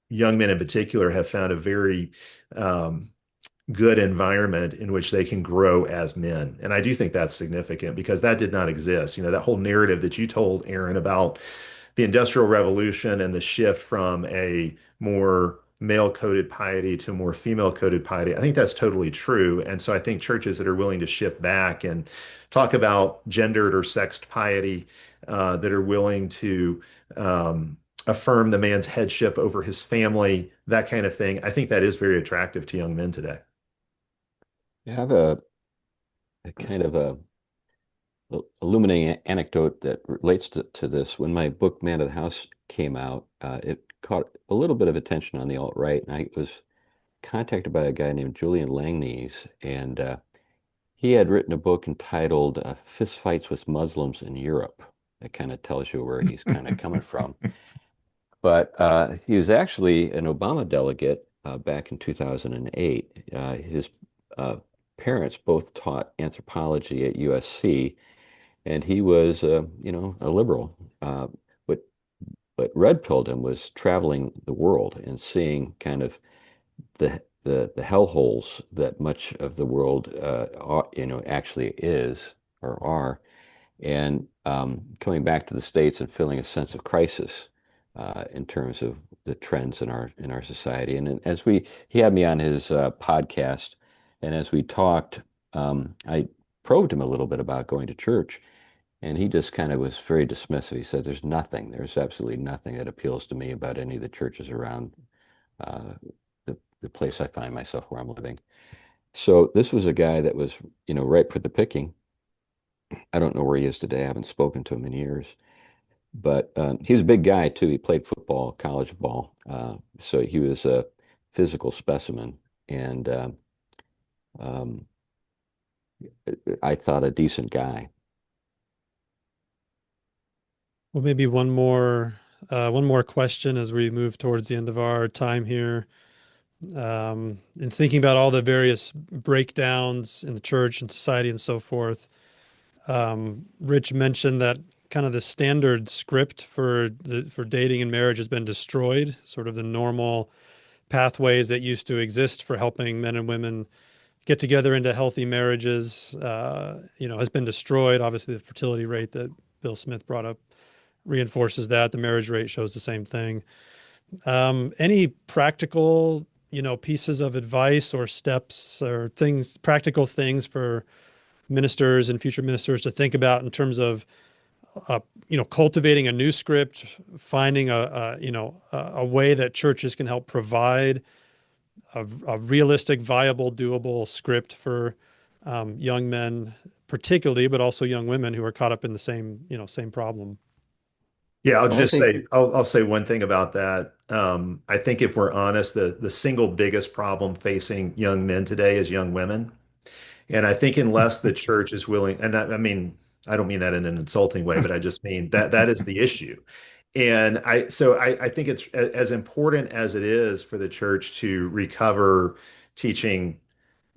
young men in particular have found a very good environment in which they can grow as men. And I do think that's significant because that did not exist. That whole narrative that you told, Aaron, about the Industrial Revolution and the shift from a more male-coded piety to more female-coded piety. I think that's totally true. And so I think churches that are willing to shift back and talk about gendered or sexed piety, that are willing to affirm the man's headship over his family, that kind of thing, I think that is very attractive to young men today. I have a kind of a illuminating anecdote that relates to this. When my book Man of the House came out, it caught a little bit of attention on the alt-right, and I was contacted by a guy named Julian Langnes, and he had written a book entitled Fist Fights with Muslims in Europe. That kind of tells you where he's kind of coming from. But he was actually an Obama delegate back in 2008. His parents both taught anthropology at USC, and he was, a liberal. What red pilled him was traveling the world and seeing kind of the hellholes that much of the world, actually is or are, and coming back to the States and feeling a sense of crisis in terms of the trends in our society. And as he had me on his podcast, and as we talked, I probed him a little bit about going to church. And he just kind of was very dismissive. He said, there's absolutely nothing that appeals to me about any of the churches around the place I find myself where I'm living. So this was a guy that was, ripe for the picking. I don't know where he is today. I haven't spoken to him in years. But he was a big guy, too. He played football, college ball. So he was a physical specimen. And I thought a decent guy. Well, maybe one more question as we move towards the end of our time here. In thinking about all the various breakdowns in the church and society and so forth, Rich mentioned that kind of the standard script for dating and marriage has been destroyed, sort of the normal pathways that used to exist for helping men and women get together into healthy marriages, has been destroyed. Obviously, the fertility rate that Bill Smith brought up reinforces that. The marriage rate shows the same thing. Any practical, pieces of advice or steps or things, practical things for ministers and future ministers to think about in terms of, cultivating a new script, finding a way that churches can help provide a realistic, viable, doable script for young men, particularly, but also young women who are caught up in the same problem. Yeah, I'll Well, I just think say I'll say one thing about that. I think if we're honest, the single biggest problem facing young men today is young women. And I think unless the church is willing, and I mean, I don't mean that in an insulting way, but I just mean that is the issue. And I think it's as important as it is for the church to recover teaching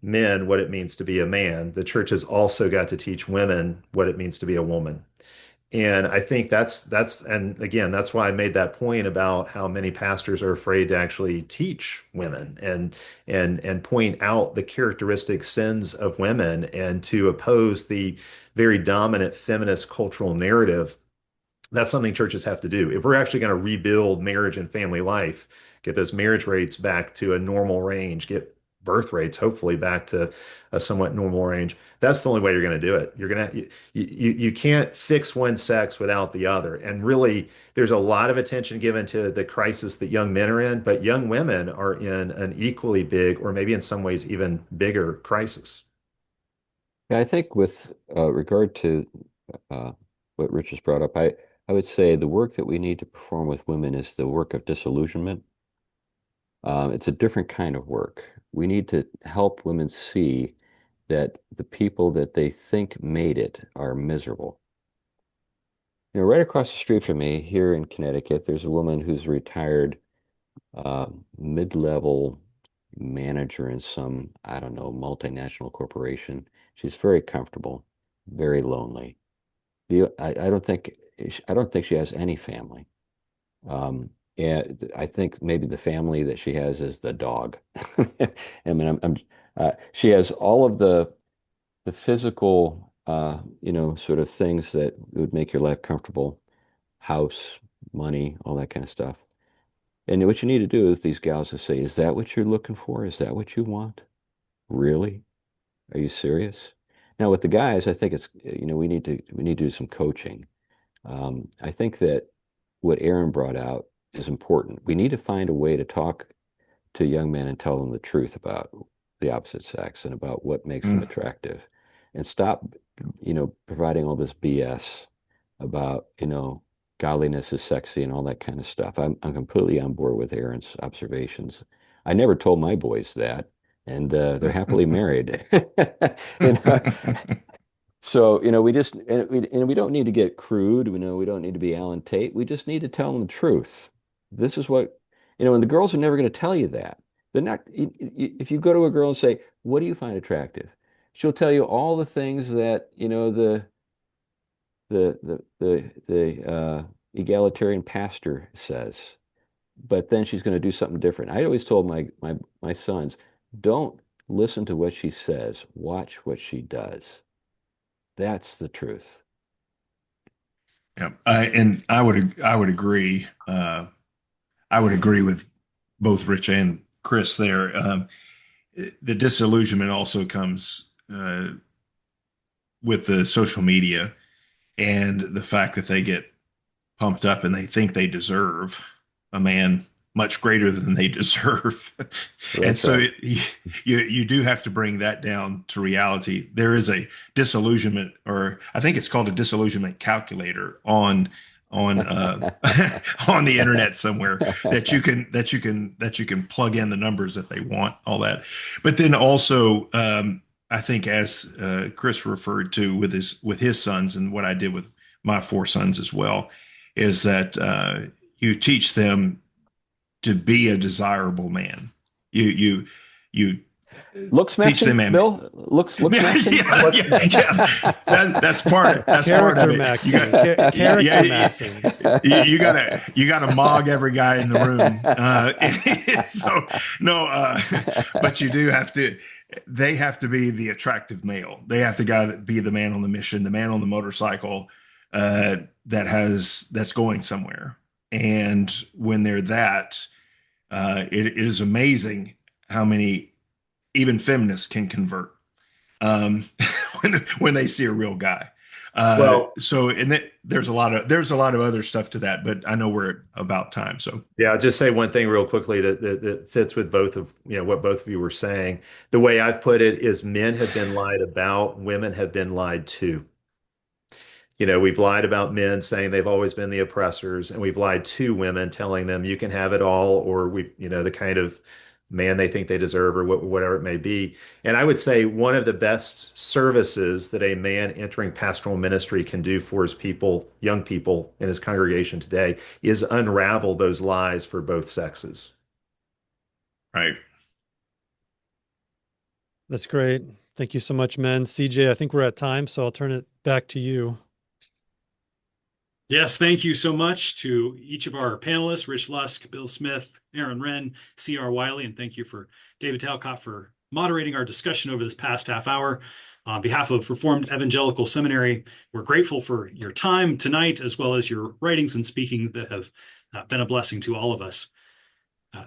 men what it means to be a man. The church has also got to teach women what it means to be a woman. And I think and again, that's why I made that point about how many pastors are afraid to actually teach women and point out the characteristic sins of women and to oppose the very dominant feminist cultural narrative. That's something churches have to do. If we're actually going to rebuild marriage and family life, get those marriage rates back to a normal range, get birth rates hopefully back to a somewhat normal range, that's the only way you're going to do it. You can't fix one sex without the other. And really, there's a lot of attention given to the crisis that young men are in, but young women are in an equally big, or maybe in some ways even bigger crisis. Yeah, I think with regard to what Rich has brought up, I would say the work that we need to perform with women is the work of disillusionment. It's a different kind of work. We need to help women see that the people that they think made it are miserable. Right across the street from me here in Connecticut, there's a woman who's a retired mid-level manager in some, I don't know, multinational corporation. She's very comfortable, very lonely. I don't think she has any family. And I think maybe the family that she has is the dog. I mean, she has all of the physical, sort of things that would make your life comfortable, house, money, all that kind of stuff. And what you need to do is these gals to say, is that what you're looking for? Is that what you want? Really? Are you serious? Now with the guys, I think it's, we need to do some coaching. I think that what Aaron brought out is important. We need to find a way to talk to young men and tell them the truth about the opposite sex and about what makes them attractive, and stop, providing all this BS about, godliness is sexy and all that kind of stuff. I'm completely on board with Aaron's observations. I never told my boys that, and they're happily married. So, we just, and we don't need to get crude. We don't need to be Alan Tate. We just need to tell them the truth. This is what, and the girls are never going to tell you that. They're not, if you go to a girl and say, what do you find attractive? She'll tell you all the things that, the egalitarian pastor says, but then she's going to do something different. I always told my sons, don't listen to what she says, watch what she does. That's the truth. Yeah, and I would agree. I would agree with both Rich and Chris there. The disillusionment also comes with the social media and the fact that they get pumped up and they think they deserve a man much greater than they deserve. And so you do have to bring that down to reality. There is a disillusionment, or I think it's called a disillusionment calculator on on the internet somewhere that you can plug in the numbers that they want, all that. But then also, I think as Chris referred to with his sons, and what I did with my 4 sons as well, is that you teach them to be a desirable man. You looks matching, Bill. Looks matching. Yeah. That's part of it. Character matching. You gotta mog every guy in the room. But you do have to. they have to be the attractive male. They have to be the man on the mission, the man on the motorcycle that's going somewhere. And when they're that, it is amazing how many even feminists can convert when they see a real guy. There's a lot of other stuff to that, but I know we're about time. So yeah, I'll just say one thing real quickly that fits with both of what both of you were saying. The way I've put it is men have been lied about, women have been lied to. We've lied about men saying they've always been the oppressors, and we've lied to women telling them you can have it all, or the kind of man they think they deserve, or whatever it may be. And I would say one of the best services that a man entering pastoral ministry can do for his people, young people in his congregation today, is unravel those lies for both sexes. Right. That's great. Thank you so much, men. CJ, I think we're at time, so I'll turn it back to you. Yes, thank you so much to each of our panelists, Rich Lusk, Bill Smith, Aaron Renn, C.R. Wiley, and thank you for David Talcott for moderating our discussion over this past half hour. On behalf of Reformed Evangelical Seminary, we're grateful for your time tonight, as well as your writings and speaking that have been a blessing to all of us.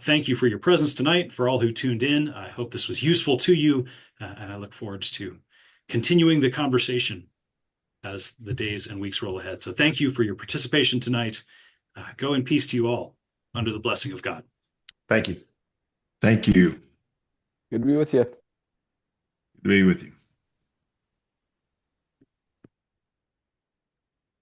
Thank you for your presence tonight, for all who tuned in. I hope this was useful to you, and I look forward to continuing the conversation as the days and weeks roll ahead. So thank you for your participation tonight. Go in peace to you all, under the blessing of God. Thank you. Thank you. Good to be with you. Good to be with you.